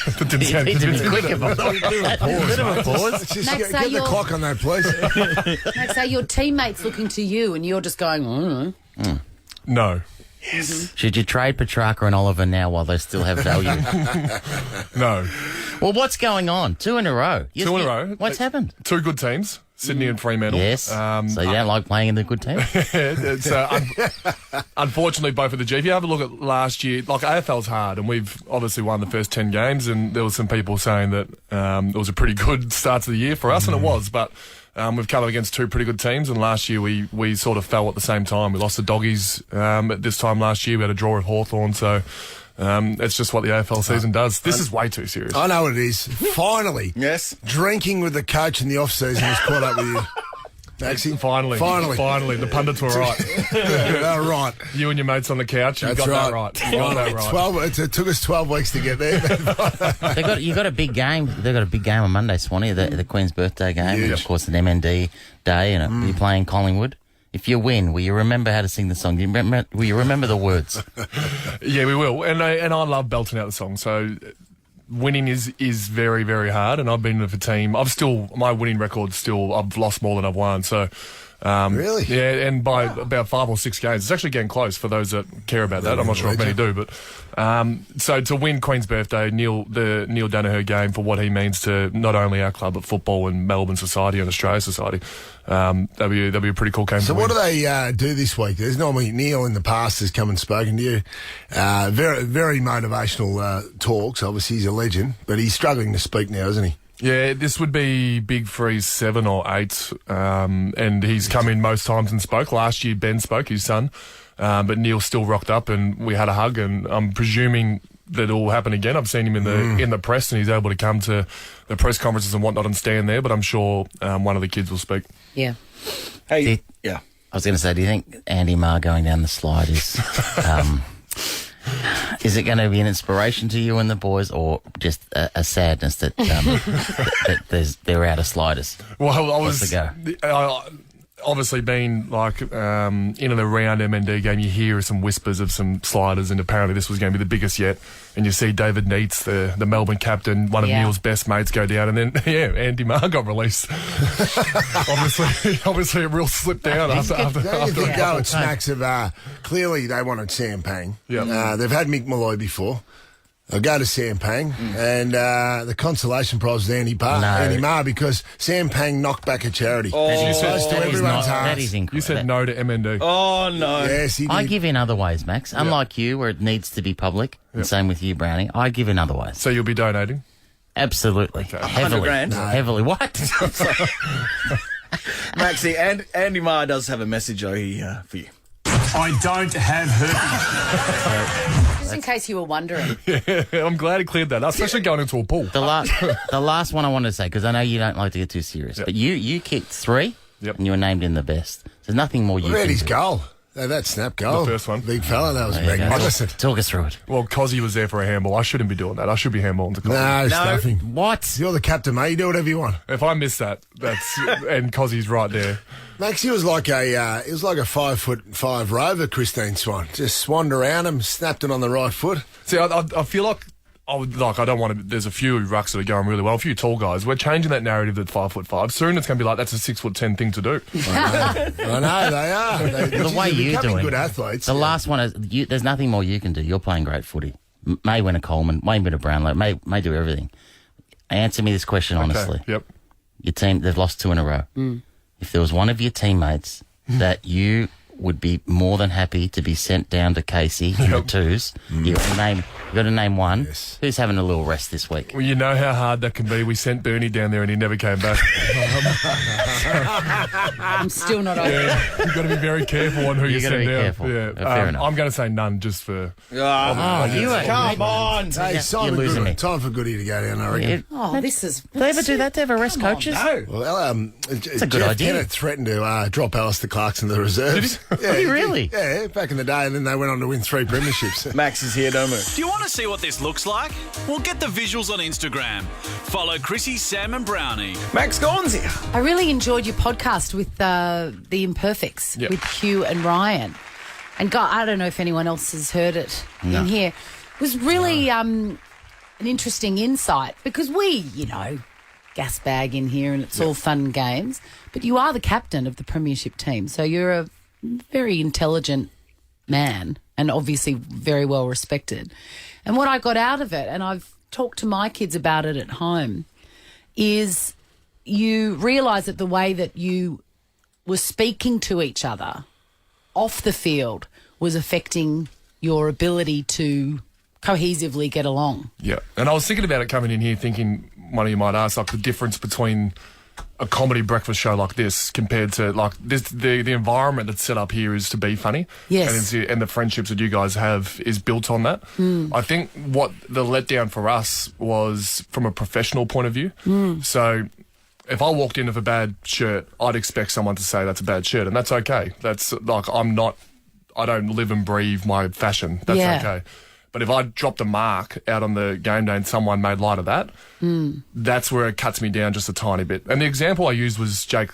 That didn't You sound need to be quick convincing. about that. Bit of a pause. Let's just Max, get the you're- clock on that, please. Like, say your teammate's looking to you and you're just going, No. Should you trade Petrarca and Oliver now while they still have value? No. Well, what's going on? 2 in a row. 2 in a row. What's happened? 2 good teams, Sydney and Fremantle. Yes. So you don't like playing in the good team? It's, unfortunately, both of the G. If you have a look at last year, like AFL's hard, and we've obviously won the first 10 games, and there were some people saying that it was a pretty good start to the year for us, and it was, but we've come up against 2 pretty good teams, and last year we sort of fell at the same time. We lost the Doggies at this time last year. We had a draw with Hawthorn, so it's just what the AFL season does. This is way too serious. I know what it is. Finally. Yes. Drinking with the coach in the off-season has caught up with you. Maxie. Finally. The pundits were right. They're right. You and your mates on the couch, you That's got right. that right. You got that right. 12, it took us 12 weeks to get there. You got a big game. They got a big game on Monday, Swanee, the Queen's birthday game, and of course an MND day, and you're playing Collingwood. If you win, will you remember how to sing the song? Will you remember the words? Yeah, we will. And I love belting out the song. So winning is very, very hard. And I've been with a team. My winning record's still, I've lost more than I've won. So Really? Yeah, and by about 5 or 6 games. It's actually getting close for those that care about that. I'm not sure if many do, but so to win Queen's Birthday, the Neil Danaher game for what he means to not only our club but football and Melbourne society and Australia society, that'd be a pretty cool game. So to what win. do they do this week? There's normally Neil in the past has come and spoken to you. Very, very motivational talks. Obviously, he's a legend, but he's struggling to speak now, isn't he? Yeah, this would be big for his 7 or 8, and he's come in most times and spoke. Last year, Ben spoke, his son, but Neil still rocked up and we had a hug, and I'm presuming that it will happen again. I've seen him in the press, and he's able to come to the press conferences and whatnot and stand there, but I'm sure one of the kids will speak. Yeah. Hey, I was going to say, do you think Andy Marr going down the slide is... Is it going to be an inspiration to you and the boys, or just a sadness that that they're out of sliders? Well, I What's was the go? Obviously being like in and around MND game, you hear some whispers of some sliders, and apparently this was going to be the biggest yet. And you see David Neitz, the Melbourne captain, one of Neil's best mates, go down, and then Andy Marr got released. obviously a real slip down after It smacks of clearly they wanted Sam Pang. Yep. They've had Mick Malloy before. They'll go to Sam Pang, and the consolation prize was Andy Marr, because Sam Pang knocked back a charity. He's close to everyone's heart. That is incredible. You said no to MND. Oh, no. Yes, he did. I give in other ways, Max. Unlike you, where it needs to be public, and same with you, Brownie, I give in other ways. So you'll be donating? Absolutely. Okay. Heavily. 100 grand? No. Heavily. What? Maxie, and Andy Marr does have a message for you. I don't have herpes. Just in case you were wondering. Yeah, I'm glad he cleared that, especially going into a pool. The last one I wanted to say, because I know you don't like to get too serious, but you kicked 3, and you were named in the best. There's nothing more you What about can his do. goal? That snap goal. The first one. Big fella, that was There you go. magnificent. Talk us through it. Well, Cozzy was there for a handball. I shouldn't be doing that. I should be handballing to Cozzy. No, stuffing. What? You're the captain, mate. You do whatever you want. If I miss that, and Cozzy's right there. Max, he was like a 5'5" rover, Christine Swan. Just swanned around him, snapped it on the right foot. See, I feel like I don't want to. There's a few rucks that are going really well. A few tall guys. We're changing that narrative that 5'5". Soon it's going to be like that's a 6'10" thing to do. I know they are. The way you're doing good athletes. The last one is there's nothing more you can do. You're playing great footy. May win a Coleman, may win a Brownlow, may do everything. Answer me this question honestly. Yep. Your team, they've lost 2 in a row. If there was one of your teammates that you would be more than happy to be sent down to Casey in the 2s, you got to name one. Yes. Who's having a little rest this week? Well, you know how hard that can be. We sent Bernie down there and he never came back. I'm still not over it. You've got to be very careful on who you gotta send be down. careful. Yeah. Fair enough. I'm going to say none just for... You are. Come on. Hey, You're Simon losing Goodwin. me. Time for Goody to go down, I reckon. Oh, this is... Do they ever do that? Do they ever arrest coaches? No. Well, It's a good Jeff idea. Kennett threatened to drop Alistair Clarkson to the reserves. Yeah, Did he really? Yeah, back in the day, and then they went on to win 3 premierships. Max is here, don't move. Do you want to see what this looks like? Well, get the visuals on Instagram. Follow Chrissie, Sam and Brownie. Max Gawn's here. I really enjoyed your podcast with the Imperfects with Hugh and Ryan. And God, I don't know if anyone else has heard it in here. It was really an interesting insight because we, gas bag in here and it's all fun and games. But you are the captain of the premiership team, so you're a very intelligent man and obviously very well respected. And what I got out of it, and I've talked to my kids about it at home, is you realise that the way that you were speaking to each other off the field was affecting your ability to cohesively get along. Yeah. And I was thinking about it coming in here thinking one of you might ask, like, the difference between a comedy breakfast show like this compared to, like, this, the environment that's set up here is to be funny. Yes. And the friendships that you guys have is built on that. I think what the letdown for us was from a professional point of view. So if I walked in with a bad shirt, I'd expect someone to say that's a bad shirt, and that's okay. That's, like, I don't live and breathe my fashion. That's okay. But if I dropped a mark out on the game day and someone made light of that, that's where it cuts me down just a tiny bit. And the example I used was Jake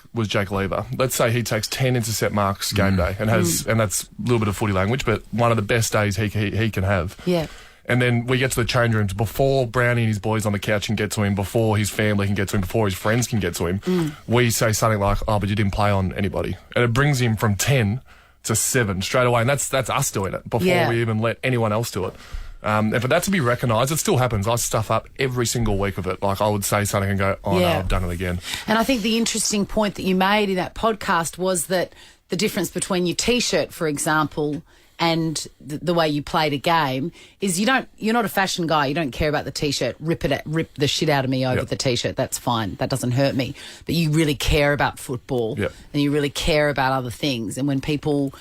Lever. Let's say he takes 10 intercept marks game day and has, and that's a little bit of footy language, but one of the best days he can have. Yeah. And then we get to the change rooms before Brownie and his boys on the couch can get to him, before his family can get to him, before his friends can get to him. We say something like, "Oh, but you didn't play on anybody," and it brings him from 10 to 7 straight away. And that's us doing it before we even let anyone else do it. And for that to be recognised, it still happens. I stuff up every single week of it. Like, I would say something and go, "Oh no, I've done it again." And I think the interesting point that you made in that podcast was that the difference between your T-shirt, for example, and the way you played a game is you're not a fashion guy. You don't care about the T-shirt. Rip the shit out of me over the T-shirt. That's fine. That doesn't hurt me. But you really care about football and you really care about other things. And when people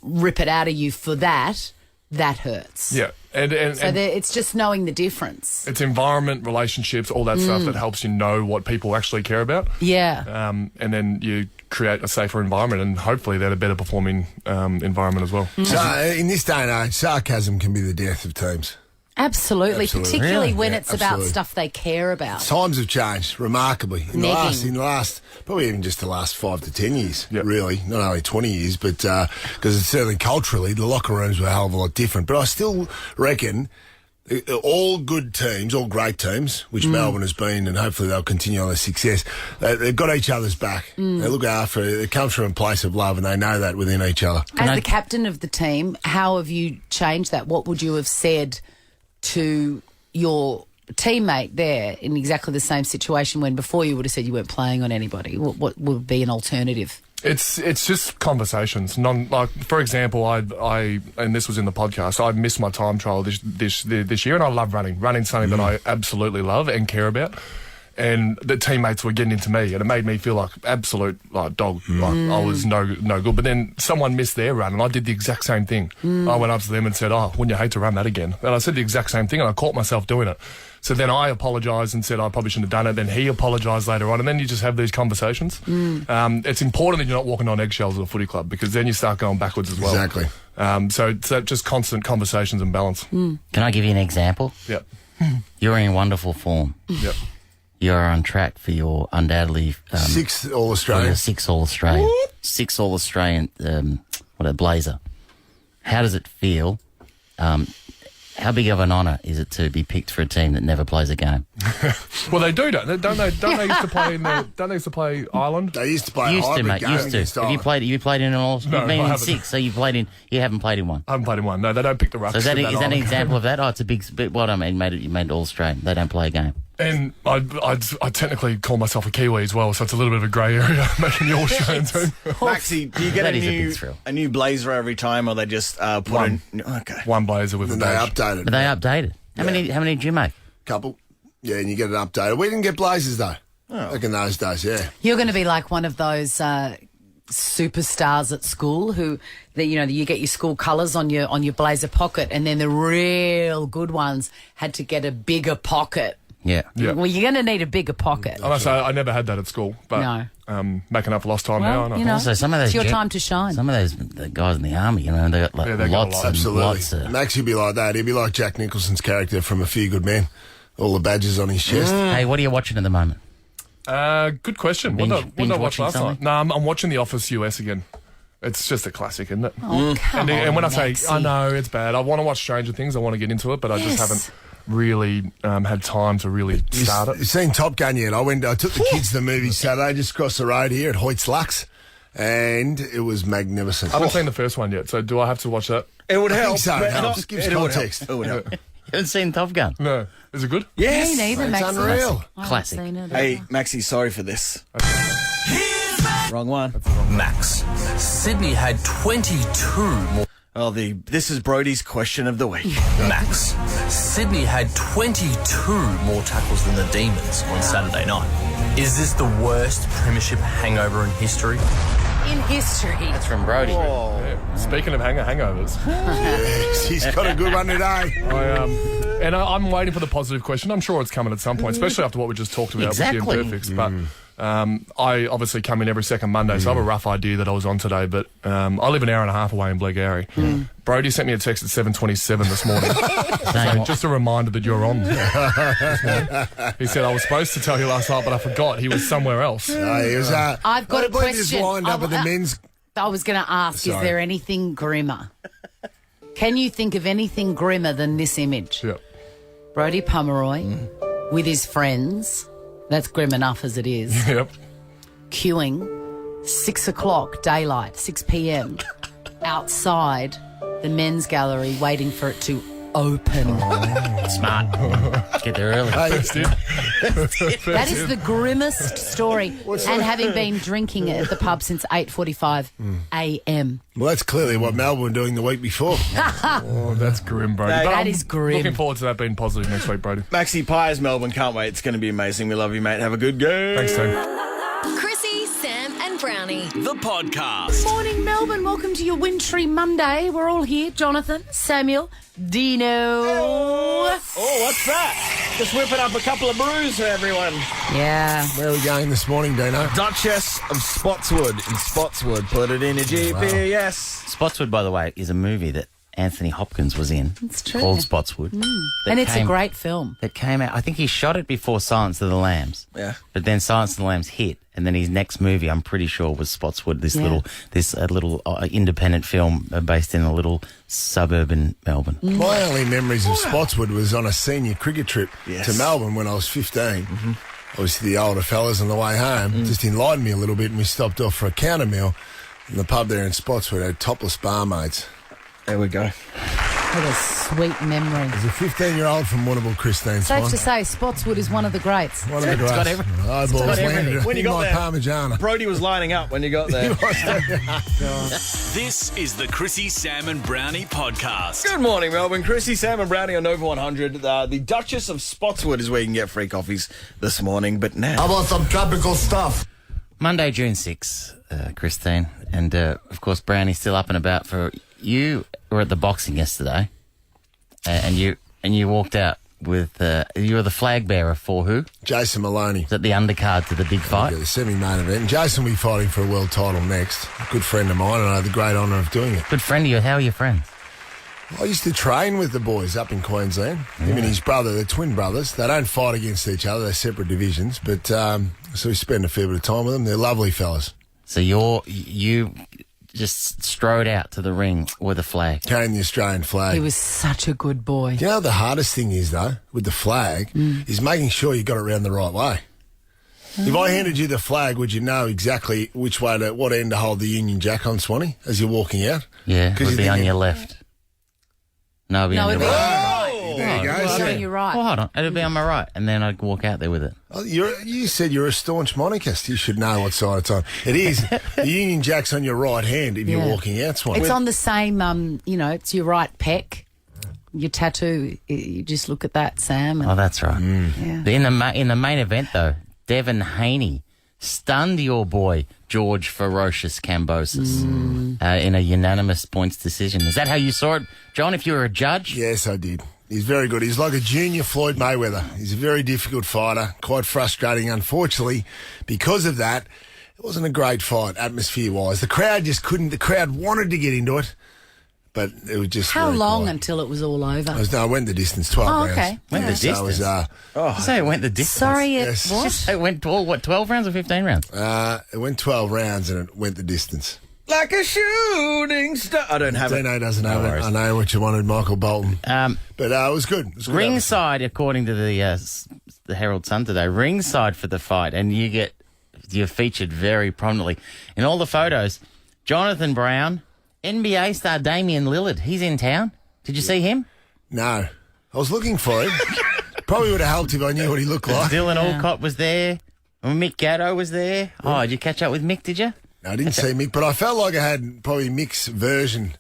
rip it out of you for that hurts. Yeah. And it's just knowing the difference. It's environment, relationships, all that stuff that helps you know what people actually care about. Yeah. And then you create a safer environment, and hopefully they're a better performing environment as well. So in this day and age, sarcasm can be the death of teams. Absolutely. Particularly when Yeah, it's about stuff they care about. Times have changed remarkably in the last, probably even just the last 5 to 10 years, really. Not only 20 years, but because it's certainly culturally, the locker rooms were a hell of a lot different. But I still reckon all good teams, all great teams, which Melbourne has been, and hopefully they'll continue on their success, they've got each other's back. They look after it. It comes from a place of love, and they know that within each other. As the captain of the team, how have you changed that? What would you have said to your teammate there in exactly the same situation when before you would have said you weren't playing on anybody? What would be an alternative? It's just conversations. Like, for example, I and this was in the podcast, I missed my time trial this year, and I love running. Running's something that I absolutely love and care about. And the teammates were getting into me, and it made me feel like absolute dog. Like I was no good. But then someone missed their run, and I did the exact same thing. I went up to them and said, "Oh, wouldn't you hate to run that again?" And I said the exact same thing, and I caught myself doing it. So then I apologised and said I probably shouldn't have done it. Then he apologised later on, and then you just have these conversations. It's important that you're not walking on eggshells at a footy club, because then you start going backwards as well. Exactly. So it's just constant conversations and balance. Can I give you an example? Yep. You're in wonderful form. Yep. You're on track for your undoubtedly 6th All-Australian. 6th All-Australian. 6th All-Australian blazer. How does it feel? How big of an honour is it to be picked for a team that never plays a game? Well, they do, don't they? Don't they used to play don't they used to play Ireland? They used to play Used to, hybrid mate. game Used to. against Have you Ireland. played in an all? No, You've been I in haven't. 6, so you haven't played in one. I haven't played in one. No, they don't pick the rucks. So is that an island. example of that? Oh, it's a big. What I mean, you made all Australian. They don't play a game. And I technically call myself a Kiwi as well, so it's a little bit of a grey area making the Australian team. Maxie, do you get That is a big thrill. a new blazer every time, or they just put One. Okay. One blazer with a And they badge. updated. But they updated. How many did you make? Couple. Yeah, and you get it updated. We didn't get blazers, though. Back in those days, yeah. You're going to be like one of those superstars at school who, you get your school colours on your blazer pocket, and then the real good ones had to get a bigger pocket. Yeah. Well, you're going to need a bigger pocket. I must say, I never had that at school, but making up for lost time now. I know. Also, some of those it's your time to shine. Some of those the guys in the army, they got like they got a lots lot. and Absolutely. lots of. Max would be like that. He'd be like Jack Nicholson's character from A Few Good Men. All the badges on his chest. Hey, what are you watching at the moment? Good question. What did I binge watch watching last something? night? No, I'm watching The Office US again. It's just a classic, isn't it? Oh, come on, And when I Maxie. say, I know, it's bad. I want to watch Stranger Things. I want to get into it, but I just haven't really had time to really start it. You've seen Top Gun yet? I took the kids to the movie Saturday just across the road here at Hoyt's Lux, and it was magnificent. I haven't seen the first one yet, so do I have to watch that? It would I help. think so. but It helps. Gives it would context. help. It would help. You haven't seen Top Gun? No. Is it good? Yes. Me neither, It's Maxie. unreal. I haven't Classic. seen it. Hey, Maxie, sorry for this. Wrong one. Max. Sydney had 22 more. Oh, this is Brodie's question of the week. Max. Sydney had 22 more tackles than the Demons on Saturday night. Is this the worst premiership hangover in history? In history. That's from Brodie. Yeah. Speaking of hangovers, Yes, he's got a good one today. I'm waiting for the positive question. I'm sure it's coming at some point, especially after what we just talked about Exactly. with the imperfects. But I obviously come in every second Monday, so I have a rough idea that I was on today. But I live an hour and a half away in Blackgowrie. Brodie sent me a text at 7:27 this morning. So just a reminder that you're on. He said, I was supposed to tell you last night, but I forgot. He was somewhere else. He was, I've got I a believe he was question. lined up at the men's. I was going to ask, Sorry. is there anything grimmer Can you think of anything grimmer than this image? Yep. Brodie Pummeroy with his friends. That's grim enough as it is. Yep. Queuing 6 o'clock, daylight, 6 p.m. outside the men's gallery waiting for it to open. Smart. Get there early. That is the grimmest story. And having been drinking at the pub since 8:45 a.m. Well, that's clearly what Melbourne were doing the week before. Oh, that's grim, Brodie. But That I'm is grim. Looking forward to that being positive next week, Brodie. Maxi Pies, Melbourne. Can't wait. It's going to be amazing. We love you, mate. Have a good game. Thanks, team. Chrissie, Sam, and Brownie. The podcast. Morning, Melbourne. Welcome to your wintry Monday. We're all here. Jonathan, Samuel, Dino. Oh, what's that? Just whipping up a couple of brews for everyone. Yeah. Where are we going this morning, Dino? Duchess of Spotswood in Spotswood. Put it in a GPS. Spotswood, by the way, is a movie that Anthony Hopkins was in. It's true. Called Spotswood. And it's a great film. That came out. I think he shot it before Silence of the Lambs. Yeah. But then Silence of the Lambs hit, and then his next movie, I'm pretty sure, was Spotswood. This little independent film based in a little suburb in Melbourne. My only memories of Spotswood was on a senior cricket trip to Melbourne when I was 15. Obviously, the older fellas on the way home just enlightened me a little bit, and we stopped off for a counter meal. And the pub there in Spotswood had topless barmaids. There we go. What a sweet memory. As a 15-year-old from Warrnambool, Christine Safe to say, Spotswood is one of the greats. One of the greats. It's got everything. Eyeballs everything. landed When you in got my there, Parmigiana. Brodie was lining up when you got there. This is the Chrissie, Sam and Brownie podcast. Good morning, Melbourne. Chrissie, Sam and Brownie on Nova 100. The Duchess of Spotswood is where you can get free coffees this morning. But now... How about some tropical stuff? Monday, June 6, Christine. And, of course, Brownie's still up and about for... You were at the boxing yesterday, and you walked out with... you were the flag bearer for who? Jason Maloney. Was that the undercard to the big fight? Yeah, the semi-main event. And Jason will be fighting for a world title next. A good friend of mine, and I had the great honour of doing it. Good friend of yours. How are your friends? I used to train with the boys up in Queensland. Him and his brother, they're twin brothers. They don't fight against each other. They're separate divisions. But so we spend a fair bit of time with them. They're lovely fellas. So you just strode out to the ring with a flag. Carrying the Australian flag. He was such a good boy. Do you know the hardest thing is, though, with the flag, is making sure you got it around the right way. If I handed you the flag, would you know exactly which way to, what end to hold the Union Jack on, Swanee, as you're walking out? Yeah, it would be on your left. No, it'd be on your right. There you go. Right see? on your right. Well, hold on. It'd be on my right, and then I'd walk out there with it. Oh, you said you're a staunch monarchist. You should know what side it's on. It is. The Union Jack's on your right hand if you're walking out, Swanee. It's on the same, it's your right pec. Your tattoo, you just look at that, Sam. Oh, that's right. Yeah. In the main event, though, Devon Haney stunned your boy George Ferocious Cambosis in a unanimous points decision. Is that how you saw it, John, if you were a judge? Yes, I did. He's very good. He's like a junior Floyd Mayweather. He's a very difficult fighter, quite frustrating. Unfortunately, because of that, it wasn't a great fight, atmosphere-wise. The crowd just couldn't. The crowd wanted to get into it, but it was just How very long quiet. until it was all over? I went the distance, 12 rounds. Okay. Went the distance? So it was, So it went the distance. Sorry, Yes. what? It went 12 rounds or 15 rounds? it went 12 rounds and it went the distance. Like a shooting star. I don't have it. Dino doesn't have No it. worries. I know what you wanted, Michael Bolton. But it was good. It was good. Ringside, according to the Herald Sun today, ringside for the fight, and you're featured very prominently in all the photos. Jonathan Brown, NBA star Damian Lillard, he's in town. Did you see him? No. I was looking for him. Probably would have helped if I knew what he looked like. Dylan Alcott was there. Mick Gatto was there. Oh, did you catch up with Mick, did you? No, I didn't see Mick, but I felt like I had probably Mick's version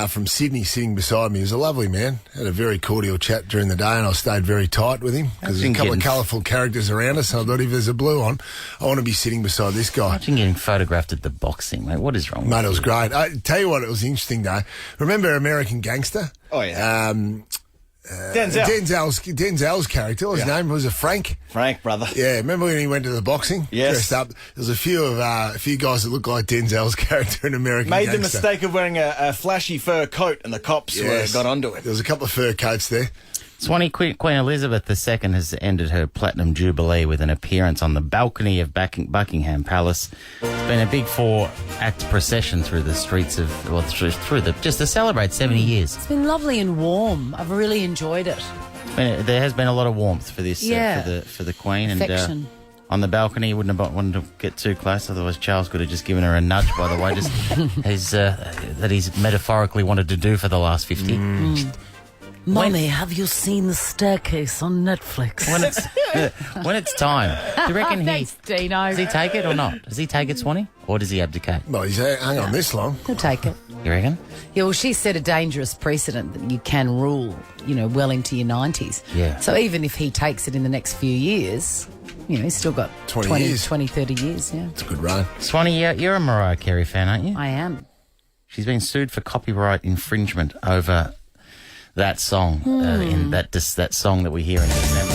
from Sydney sitting beside me. He was a lovely man. Had a very cordial chat during the day, and I stayed very tight with him because there's a couple of colourful characters around us. And I thought if there's a blue on, I want to be sitting beside this guy. Imagine getting photographed at the boxing, mate. What is wrong with Mate, you? it was great. I tell you what, it was interesting though. Remember American Gangster? Oh, yeah. Denzel's character, his name was Frank. Frank, brother. Yeah, remember when he went to the boxing? Yes. Dressed up. There was a few guys that looked like Denzel's character in American Made Gangster. the mistake of wearing a flashy fur coat, and the cops got onto it. There was a couple of fur coats there. Swanee, Queen Elizabeth II has ended her Platinum Jubilee with an appearance on the balcony of Buckingham Palace. It's been a big 4-act procession through the streets of, just to celebrate 70 years. It's been lovely and warm. I've really enjoyed it. There has been a lot of warmth for this, for the Queen. Affection. And on the balcony, you wouldn't have wanted to get too close, otherwise Charles could have just given her a nudge, by the way, just that he's metaphorically wanted to do for the last 50. Mummy, have you seen The Staircase on Netflix? When it's time, do you reckon Thanks, Dino. does he take it or not? Does he take it, Swanee, or does he abdicate? Well, he's hung on this long. He'll take it. You reckon? Yeah, well, she set a dangerous precedent that you can rule, well into your 90s. Yeah. So even if he takes it in the next few years, he's still got 20, 30 years, yeah. It's a good run. Swanee, you're a Mariah Carey fan, aren't you? I am. She's been sued for copyright infringement over that song, in that song that we hear in December.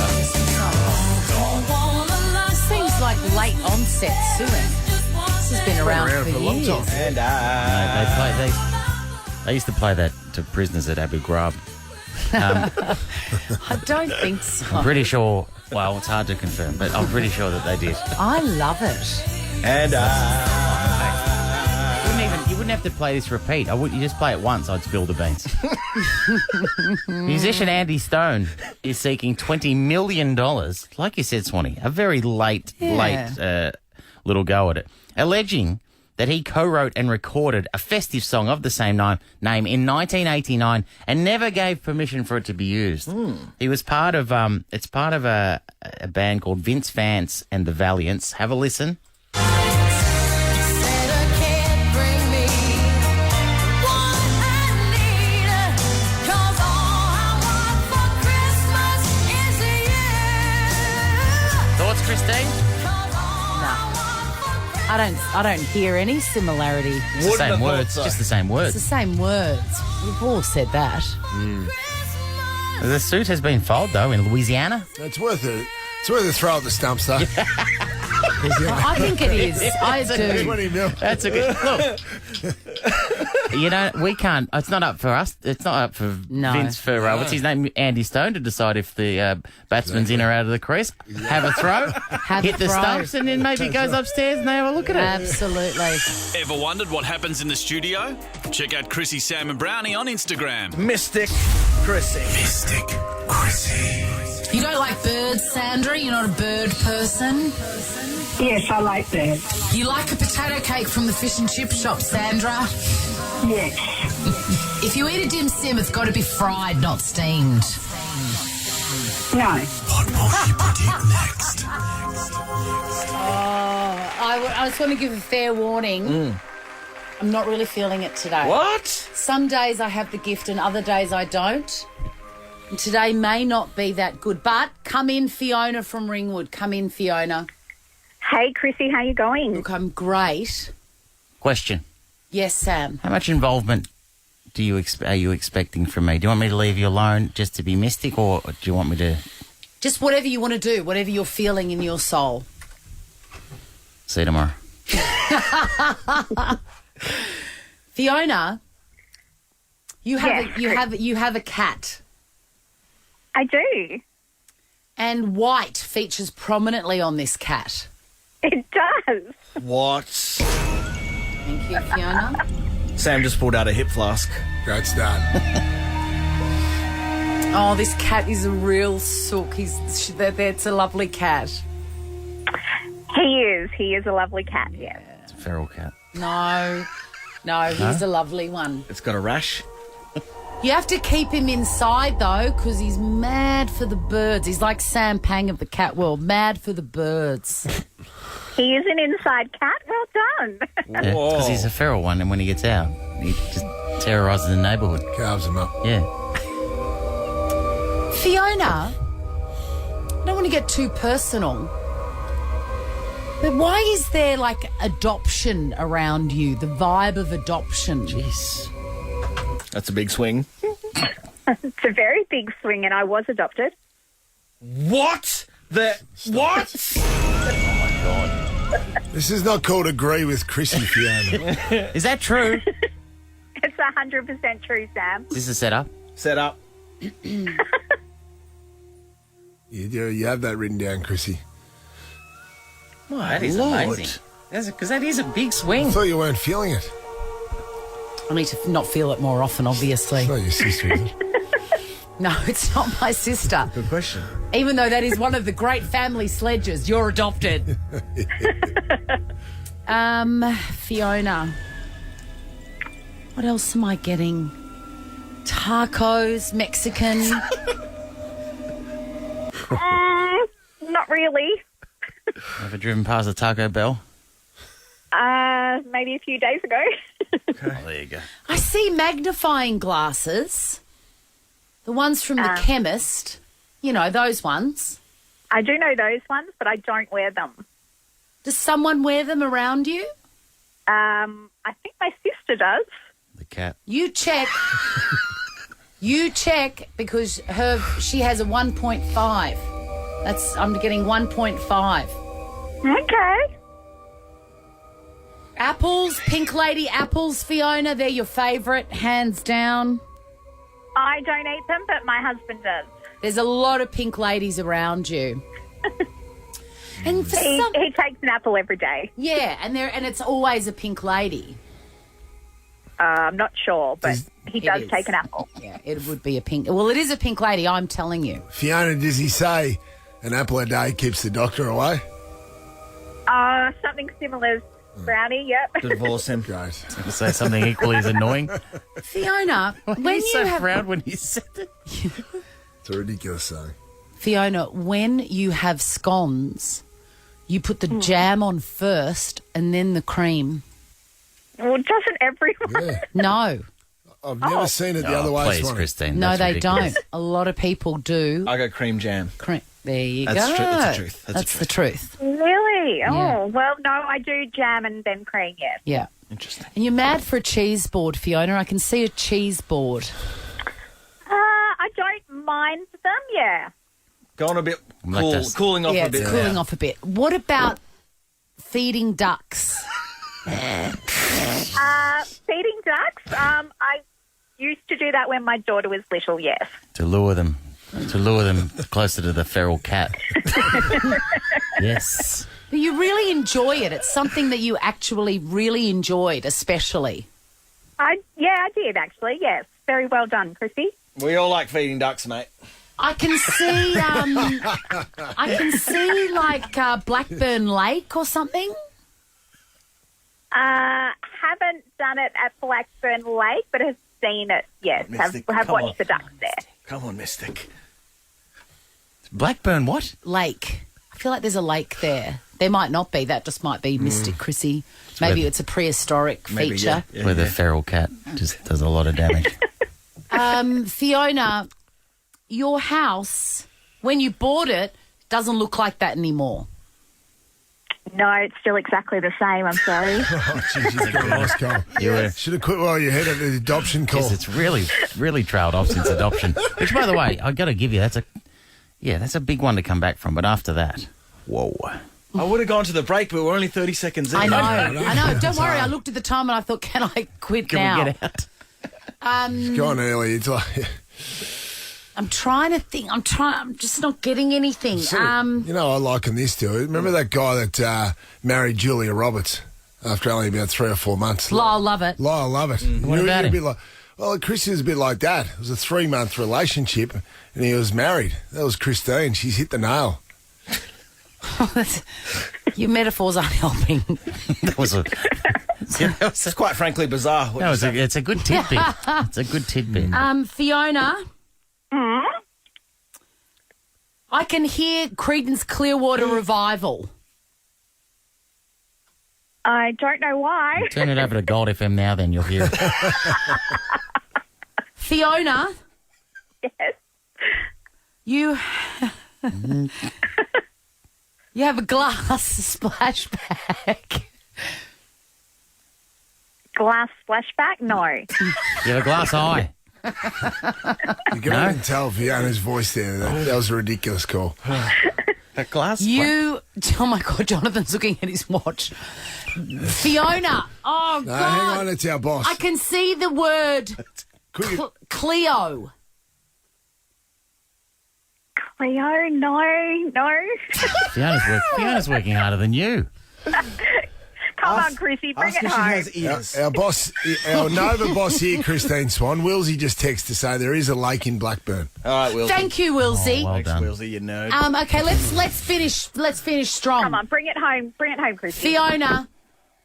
Seems like late onset suing. This has been around for a long years. time. And they used to play that to prisoners at Abu Ghraib. I don't think so. I'm pretty sure. Well, it's hard to confirm, but I'm pretty sure that they did. I love it. And You wouldn't have to play this repeat. You just play it once, I'd spill the beans. Musician Andy Stone is seeking $20 million. Like you said, Swanee, a very late little go at it. Alleging that he co-wrote and recorded a festive song of the same name in 1989 and never gave permission for it to be used. He was part of a band called Vince Vance and the Valiants. Have a listen. Thoughts, Christine? I don't hear any similarity. It's the same words. so. Just the same words. It's the same words. We've all said that. The suit has been filed, though, in Louisiana. It's worth it. It's worth a throw at the stumps, though. I think it is. I do. 20 mil. That's a good look. We can't. It's not up for us. It's not up for Vince for what's his name, Andy Stone, to decide if the batsman's in or out of the crease. Have a throw, hit the stumps, and then maybe goes upstairs and they have a look at it. Absolutely. Ever wondered what happens in the studio? Check out Chrissie, Sam and Brownie on Instagram. Mystic Chrissie. Mystic Chrissie. You don't like birds, Sandra? You're not a bird person? Yes, I like birds. You like a potato cake from the fish and chip shop, Sandra? Yes. If you eat a dim sim, it's got to be fried, not steamed. No. What will he predict next? I just want to give a fair warning. I'm not really feeling it today. What? Some days I have the gift and other days I don't. And today may not be that good. But come in, Fiona from Ringwood. Come in, Fiona. Hey, Chrissie, how you going? Look, I'm great. Question: Yes, Sam. how much involvement are you expecting from me? Do you want me to leave you alone just to be mystic, or do you want me to? Just whatever you want to do, whatever you're feeling in your soul. See you tomorrow. Fiona, you have Yes, you have a cat, I do. and white features prominently on this cat. It does. What? Thank you, Fiona. Sam just pulled out a hip flask. Great start. Oh, this cat is a real sook. That's a lovely cat. He is. He is a lovely cat, yes. It's a feral cat. No, he's a lovely one. It's got a rash. You have to keep him inside, though, because he's mad for the birds. He's like Sam Pang of the cat world, mad for the birds. He is an inside cat. Well done. Because he's a feral one, and when he gets out, he just terrorises the neighbourhood. Carves them up. Yeah. Fiona, I don't want to get too personal, but why is there, like, adoption around you, the vibe of adoption? Jeez. That's a big swing. It's a very big swing, and I was adopted. What? What? Oh, my God. This is not called Agree with Chrissie, Fiona. Is that true? It's 100% true, Sam. Is this a setup? Set up. You have that written down, Chrissie. That is amazing. Because that is a big swing. I thought you weren't feeling it. I need to not feel it more often, obviously. It's not your sister, is it? No, it's not my sister. Good question. Even though that is one of the great family sledges, you're adopted. Fiona. What else am I getting? Tacos, Mexican. Not really. Ever driven past a Taco Bell? Maybe a few days ago. Oh, there you go. I see magnifying glasses. The ones from the chemist. You know, those ones. I do know those ones, but I don't wear them. Does someone wear them around you? I think my sister does. The cat. You check. You check because she has a 1.5. I'm getting 1.5. Okay. Apples, Pink Lady apples, Fiona, they're your favourite, hands down. I don't eat them, but my husband does. There's a lot of Pink Ladies around you. And for he takes an apple every day. Yeah, and it's always a Pink Lady. I'm not sure, but he does take an apple. Yeah, it would be a pink. Well, it is a Pink Lady, I'm telling you. Fiona, does he say an apple a day keeps the doctor away? Something similar. Brownie, yep. Divorce him. Great. Say something equally as annoying. Fiona, when He's you so have proud when you said it. It's a ridiculous saying. Fiona, when you have scones, you put the jam on first and then the cream. Well, doesn't everyone? Yeah. No. I've never seen it the other way. Please, Swanee. Christine. No, that's they ridiculous. don't. A lot of people do. I go cream jam. There you That's go. That's the truth. That's the truth. Really? Yeah. Oh, well, no, I do jam and then cream, yes. Yeah. Interesting. And you're mad for a cheese board, Fiona. I can see a cheese board. I don't mind them, yeah. Going a bit Like cooling off Yeah, a bit. it's cooling off a bit. What about feeding ducks? Feeding ducks, I used to do that when my daughter was little, yes. To lure them closer to the feral cat. Yes. But you really enjoy it. It's something that you actually really enjoyed, especially. I did, actually, yes. Very well done, Chrissie. We all like feeding ducks, mate. I can see, like Blackburn Lake or something. Haven't done it at Blackburn Lake, but have seen it, yes. Mystic, Have come watched on. the ducks there. Come on, Mystic. Blackburn what? Lake. I feel like there's a lake there. There might not be. That just might be Mystic, Chrissie. Maybe it's a prehistoric feature. Yeah, Where the feral cat just does a lot of damage. Fiona, your house, when you bought it, doesn't look like that anymore. No, it's still exactly the same, I'm sorry. Oh, geez, you've got a nice call. Should have quit while you had the adoption call. Yes, it's really trailed off since adoption. Which, by the way, I've got to give you, that's a big one to come back from. But after that, whoa. I would have gone to the break, but we're only 30 seconds in. I know. Don't worry. I looked at the time and I thought, can I quit now? Can we get out? It's gone early. It's like... I'm trying to think. I'm just not getting anything. You know, I liken this to it. Remember that guy that married Julia Roberts after only about 3 or 4 months? Lyle Lovett. Lyle Lovett. What about him? Chrissie was a bit like that. It was a 3-month relationship and he was married. That was Christine. She's hit the nail. Your metaphors aren't helping. That was a... It's quite frankly bizarre. No, it's a good tidbit. It's a good tidbit. Fiona. I can hear Creedence Clearwater Revival. I don't know why. Turn it over to Gold FM now, then you'll hear it. Fiona. Yes. You have a glass splashback. Glass splashback? No. You have a glass eye. You can even tell Fiona's voice there. That was a ridiculous call. A glass? Oh my God, Jonathan's looking at his watch. Fiona. Oh, No, God. hang on, it's our boss. I can see the word Cleo. Leo, no. Fiona's working harder than you. Come on, Chrissie, bring it home. Our boss, our Nova boss here, Christine Swan, Willsey just texted to say there is a lake in Blackburn. All right, Willsey. Thank you, Willsey. Well Thanks, done. Willsey, you nerd. Okay, let's finish strong. Come on, bring it home, Chrissie. Fiona,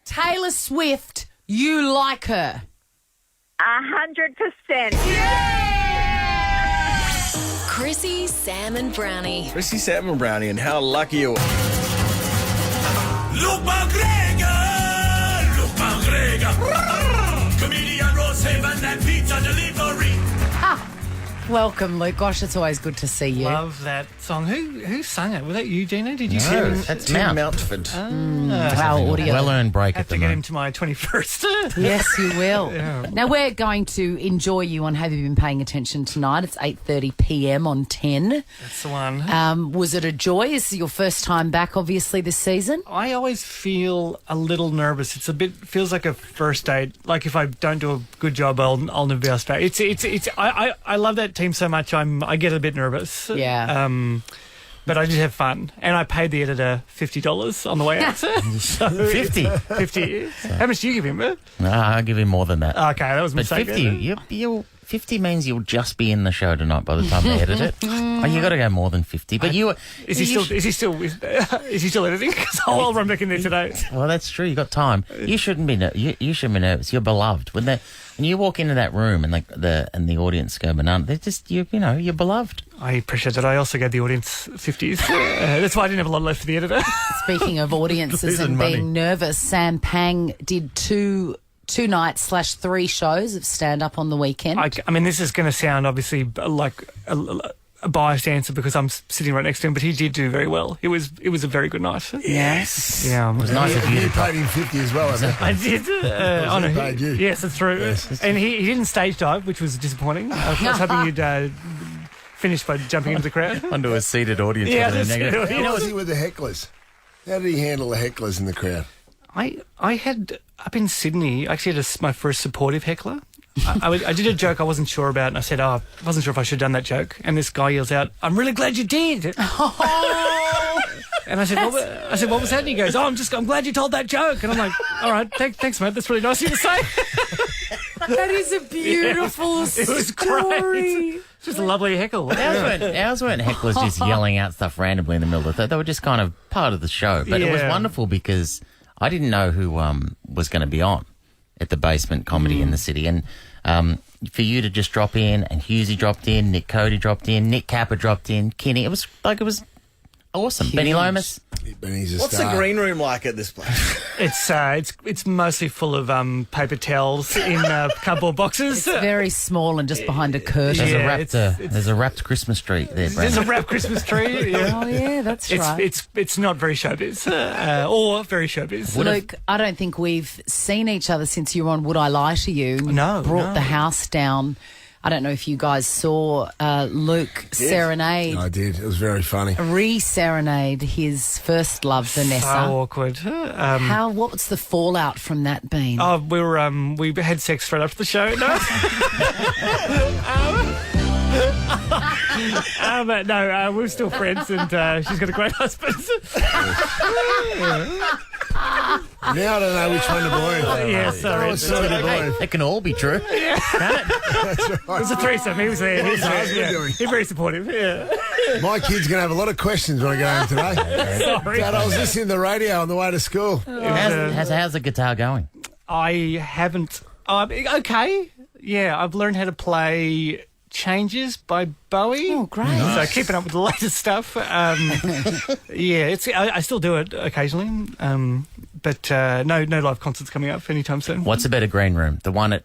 Taylor Swift, you like her? 100%. Chrissie, Sam and Brownie. Chrissie, Sam and Brownie, and how lucky you are. Luke McGregor. Comedian Rosehaven and pizza delivery. Welcome, Luke. Gosh, it's always good to see you. Love that song. Who sang it? Was that you, Gina? Did you No, sing it? that's Tim Mount. Mountford. Wow, audio. Well-earned break I have at the to get him moment. to my 21st. Yes, you will. Yeah. Now, we're going to enjoy you on Have You Been Paying Attention Tonight? It's 8:30 p.m. on 10. That's the one. Was it a joy? Is it your first time back, obviously, this season? I always feel a little nervous. Feels like a first date. Like if I don't do a good job, I'll never be able to stay. I love that team so much. I get a bit nervous. Yeah. But I did have fun, and I paid the editor $50 on the way out. So 50? 50. How much do you give him? No, I'll give him more than that. Okay, that was a But mistake. 50, 50 means you'll just be in the show tonight by the time they edit it. Oh, you got to go more than 50. But Is he still editing? Because I'll run back in there today. Well, that's true. You got time. You shouldn't be. You shouldn't be nervous. You're beloved. When you walk into that room and the audience go banana, they're just you're beloved. I appreciate that. I also gave the audience 50s. That's why I didn't have a lot left for the editor. Speaking of audiences and being nervous, Sam Pang did two nights / 3 shows of stand-up on the weekend. I mean, this is going to sound obviously like a biased answer because I'm sitting right next to him, but he did do very well. It was a very good night. Yes. Yeah. It was nice of you You to paid him 50 as well, haven't you? I did. He paid you. Yes, that's true. Yes. And he didn't stage dive, which was disappointing. I was hoping you'd finish by jumping into the crowd. Onto a seated audience. Yeah, with a that's negative. good. How was he with the hecklers? How did he handle the hecklers in the crowd? I had up in Sydney. I actually had my first supportive heckler. I did a joke I wasn't sure about, and I said, I wasn't sure if I should have done that joke. And this guy yells out, "I'm really glad you did." And I said, what was that? And he goes, I'm glad you told that joke. And I'm like, all right, thanks, mate. That's really nice of you to say. That is a beautiful It was story. great. It's just a lovely heckle. Ours weren't hecklers just yelling out stuff randomly in the middle of it. They were just kind of part of the show. But it was Yeah. wonderful because I didn't know who was going to be on at the Basement Comedy in the city. And for you to just drop in, and Hughesy dropped in, Nick Cody dropped in, Nick Capper dropped in, Kenny. It was awesome. Huge. Benny Lomas. Benny's a What's star. the green room like at this place? It's mostly full of paper towels in cardboard boxes. It's very small and just behind a curtain. There's a wrapped Christmas tree there, There's Brandon. a wrapped Christmas tree. Yeah. Oh, yeah, that's right. It's not very showbiz, or very showbiz. Luke, I don't think we've seen each other since you were on Would I Lie to You? No, Brought no. the house down. I don't know if you guys saw Luke serenade. I did. It was very funny. Re-serenade his first love, Vanessa. So awkward. What's the fallout from that been? Oh, we had sex straight after the show. No. No, we're still friends, and she's got a great husband. Now I don't know which one to believe. Yeah, sorry. Which one to believe. It can all be true. Yeah. That's right. It was a threesome. He was there. What's the husband doing? He's very supportive. Yeah. My kid's going to have a lot of questions when I get home today. Sorry. Dad, I was listening to the radio on the way to school. How's the guitar going? I haven't. Okay. Yeah, I've learned how to play Changes by Bowie. Oh, great. So keeping up with the latest stuff. Yeah, I still do it occasionally. But no live concerts coming up anytime soon. What's a better green room? The one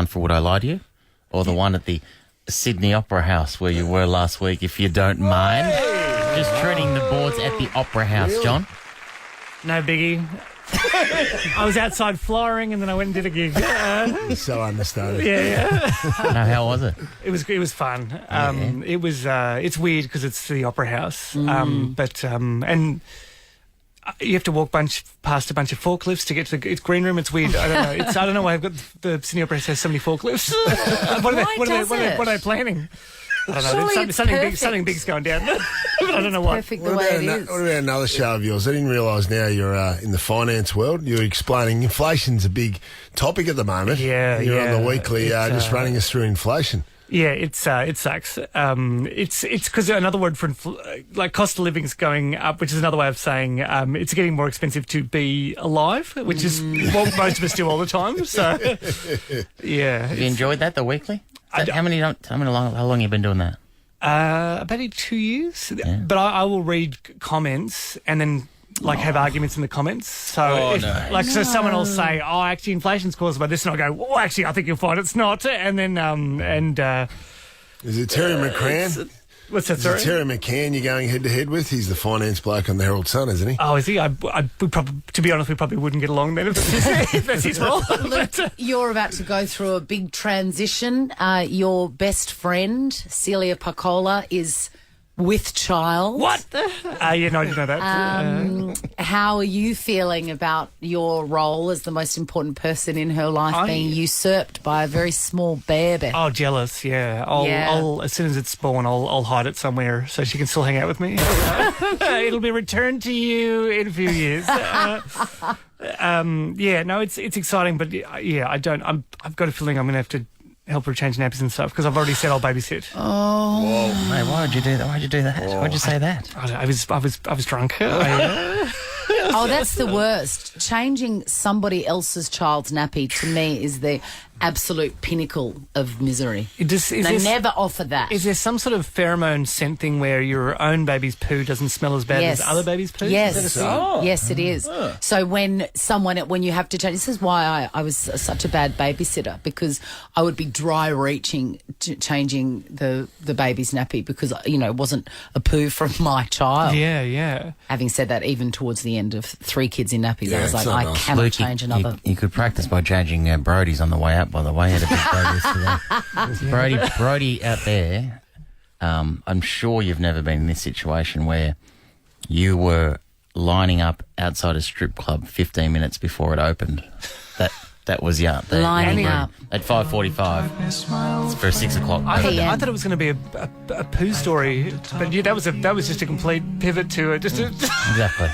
for Would I Lie to You? Or the one at the Sydney Opera House where you were last week, if you don't mind? Just treading the boards at the Opera House, John. No biggie. I was outside flooring, and then I went and did a gig. You're so understated. Yeah. No, how was it? It was fun. It was. It's weird because it's the Opera House, but and you have to walk past a bunch of forklifts to get to its green room. It's weird. I don't know. I don't know why I've got the Sydney Opera House has so many forklifts. What are they planning? I don't know. Surely There's it's something big's going down. But I don't know what. Perfect the way it is. What about another show of yours? I didn't realise now you're in the finance world. You're explaining inflation's a big topic at the moment. Yeah, You're yeah. on the weekly just running us through inflation. Yeah, it sucks. It's because another word for like cost of living's going up, which is another way of saying it's getting more expensive to be alive, which is what most of us do all the time. So, yeah. Have you enjoyed that, the weekly? How long have you been doing that? About 2 years. Yeah. But I will read comments and then have arguments in the comments. So so someone will say, "Oh, actually, inflation's caused by this," and I'll go, "Well, actually, I think you'll find it's not." And then is it Terry McCrann? What's that, Is sorry? it Terry McCann you're going head to head with? He's the finance bloke on the Herald Sun, isn't he? Oh, is he? To be honest, we probably wouldn't get along then if that's his role. Luke, you're about to go through a big transition. Your best friend, Celia Pacola, is with child. What? No, I didn't know that. How are you feeling about your role as the most important person in her life being usurped by a very small baby? Oh, jealous, yeah. I'll as soon as it's born, I'll hide it somewhere so she can still hang out with me. It'll be returned to you in a few years. It's exciting, but I've got a feeling I'm going to have to help her change nappies and stuff because I've already said I'll babysit. Oh, whoa! Mate, why would you do that? Why'd you do that? Why'd you say that? I was drunk. Oh, that's the worst. Changing somebody else's child's nappy to me is the absolute pinnacle of misery. They never offer that. Is there some sort of pheromone scent thing where your own baby's poo doesn't smell as bad as other baby's poo? Yes, Is that a thing? yes, it is. So when you have to change, this is why I was such a bad babysitter, because I would be dry reaching changing the baby's nappy because it wasn't a poo from my child. Yeah. Having said that, even towards the end of 3 kids in nappies, I was like, I cannot Luke, change another. You could practice by changing Brodie's on the way up. By the way, had a big Brodie out there. I'm sure you've never been in this situation where you were lining up outside a strip club 15 minutes before it opened. That was lining up at 5:45 for a 6 o'clock. I thought it was going to be a poo story, but that was just a complete pivot to it. Exactly.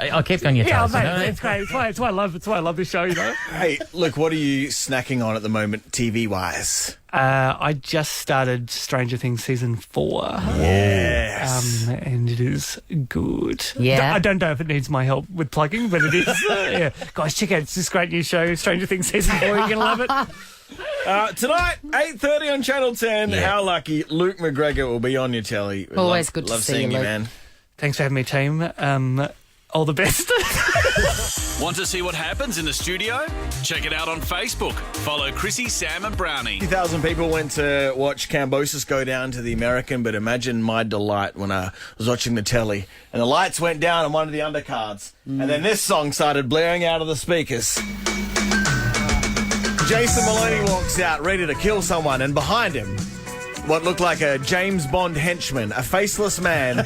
I'll keep on your toes. Mate, it's great. It's why I love this show. Hey, look, what are you snacking on at the moment, TV wise? I just started Stranger Things season 4. Yes. And it is good. Yeah. I don't know if it needs my help with plugging, but it is. Yeah. Guys, check out this great new show, Stranger Things season 4. You're going to love it. Tonight, 8:30 on Channel 10. Yeah. How lucky. Luke McGregor will be on your telly. Always good to love see seeing you, you, Luke. man. Thanks for having me, team. All the best. Want to see what happens in the studio? Check it out on Facebook. Follow Chrissie, Sam and Brownie. 50,000 people went to watch Cambosis go down to the American, but imagine my delight when I was watching the telly and the lights went down on one of the undercards and then this song started blaring out of the speakers. Jason Maloney walks out ready to kill someone, and behind him, what looked like a James Bond henchman, a faceless man,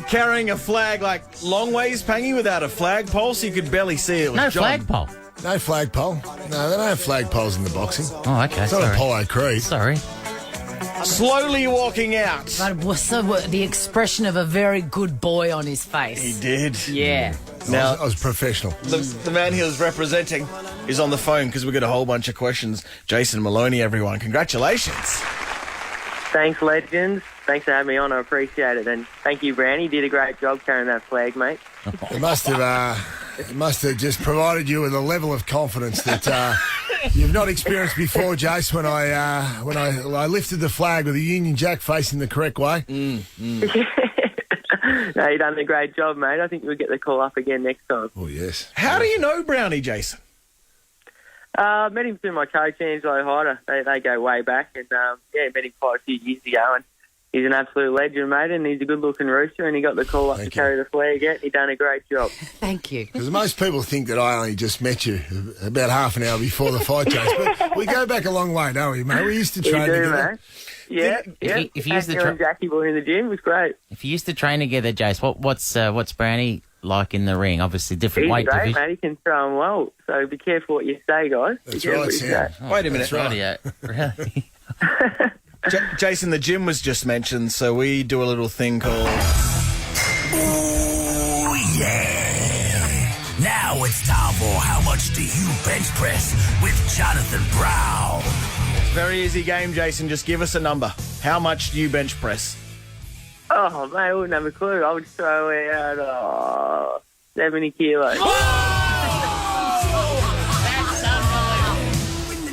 carrying a flag like long ways, Pangy, without a flagpole, so you could barely see it. No flagpole. No flagpole. No, they don't have flagpoles in the boxing. Oh, okay. It's not Apollo Creed. Sorry. Slowly walking out. But the expression of a very good boy on his face. He did. Yeah. Now, I was professional. The man he was representing is on the phone because we've got a whole bunch of questions. Jason Maloney, everyone. Congratulations. Thanks, legends. Thanks for having me on. I appreciate it. And thank you, Brownie. You did a great job carrying that flag, mate. It must have just provided you with a level of confidence that you've not experienced before, Jace, when I lifted the flag with the Union Jack facing the correct way. No, you've done a great job, mate. I think we'll get the call up again next time. Oh, yes. How do you know Brownie, Jason? Met him through my coach, Angelo Hyder. They go way back. And, met him quite a few years ago. And he's an absolute legend, mate. And he's a good-looking rooster. And he got the call up to carry the flag out. And he done a great job. Thank you. Because most people think that I only just met you about half an hour before the fight, Jace. But we go back a long way, don't we, mate? We used to train together. Mate. Yeah. If you used to and Jackie boy in the gym was great. If you used to train together, Jace, what's Brownie like in the ring? Obviously, different He's weight great, division. mate. He can throw him well. So be careful what you say, guys. That's right, Sam. Wait a minute. Really? Jason, the gym was just mentioned, so we do a little thing called... Oh, yeah. Now it's time for How Much Do You Bench Press with Jonathan Brown. Very easy game, Jason. Just give us a number. How much do you bench press? Oh, mate, I wouldn't have a clue. I would throw out 70 kilos.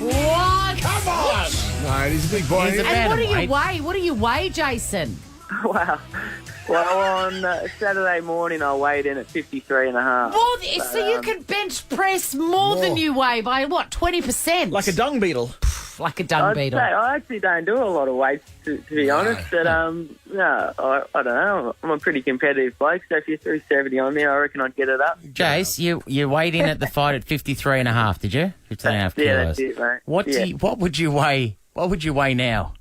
What? Come on! No, he's a big boy. And what do you weigh? What do you weigh, Jason? Wow. Well, on Saturday morning, I weighed in at 53.5. So you can bench press more than you weigh by, what, 20%? Like a dung beetle. Like a dung beetle. I actually don't do a lot of weights, to be honest. But, no, I don't know. I'm a pretty competitive bloke, so if you threw 70 on me, I reckon I'd get it up. Jace, you weighed in at the fight at 53.5, did you? 53.5 kilos. Yeah, that's it, mate. What would you weigh? What would you weigh now?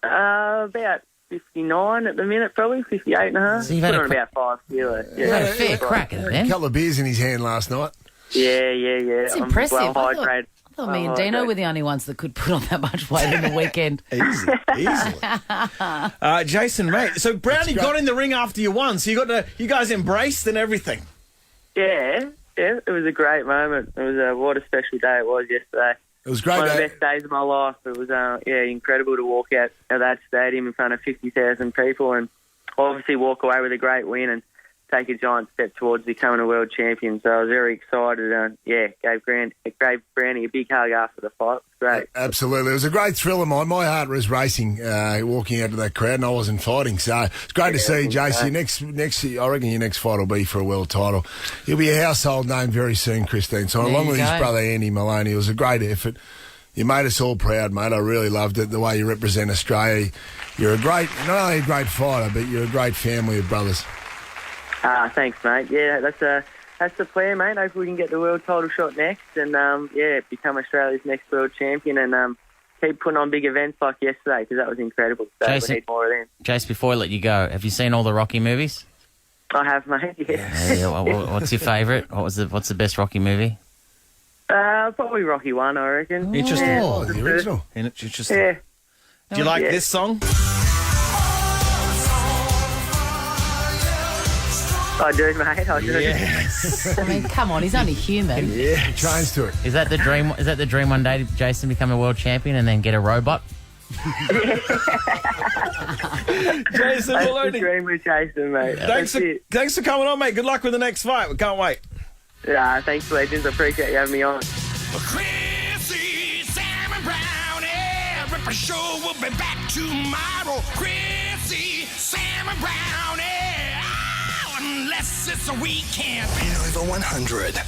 About 59 at the minute, probably 58.5. So you've had Put on about 5 kilos. You've had a fair crack at it, then. A couple of beers in his hand last night. Yeah. It's impressive. I'm well hydrated. I thought me and Dino were the only ones that could put on that much weight in a weekend. Easily. Jason, mate. So Brownie got in the ring after you won. So you guys embraced and everything. Yeah. It was a great moment. It was what a special day it was yesterday. It was great. One of the best days of my life. It was incredible to walk out of that stadium in front of 50,000 people and obviously walk away with a great win and take a giant step towards becoming a world champion. So I was very excited and, gave Brownie a big hug after the fight. It was great. Absolutely. It was a great thrill of mine. My heart was racing walking out to that crowd and I wasn't fighting. So it's great to see you, Jace. I reckon your next fight will be for a world title. You'll be a household name very soon, Christine. So along with his brother Andy Maloney, it was a great effort. You made us all proud, mate. I really loved it, the way you represent Australia. You're not only a great fighter, but you're a great family of brothers. Thanks, mate. Yeah, that's the plan, mate. Hopefully we can get the world title shot next and, become Australia's next world champion and keep putting on big events like yesterday because that was incredible. So we need more of them. Jace, before I let you go, have you seen all the Rocky movies? I have, mate, What's your favourite? What's the best Rocky movie? Probably Rocky 1, I reckon. Interesting. Oh, the original. Interesting. Yeah. Do you like this song? I do, mate. I do. Yes. I mean, come on, he's only human. Yeah, he trains to it. Is that the dream? Is that the dream one day, Jason, become a world champion and then get a robot? Jason Maloney. That's the dream with Jason, mate. Thanks for coming on, mate. Good luck with the next fight. We can't wait. Yeah, thanks, legends. I appreciate you having me on. Chrissie, Sam and Brownie. Ripper Show will be back tomorrow. Chrissie, Sam and Brownie. Oh, unless it's a weekend. Over 100.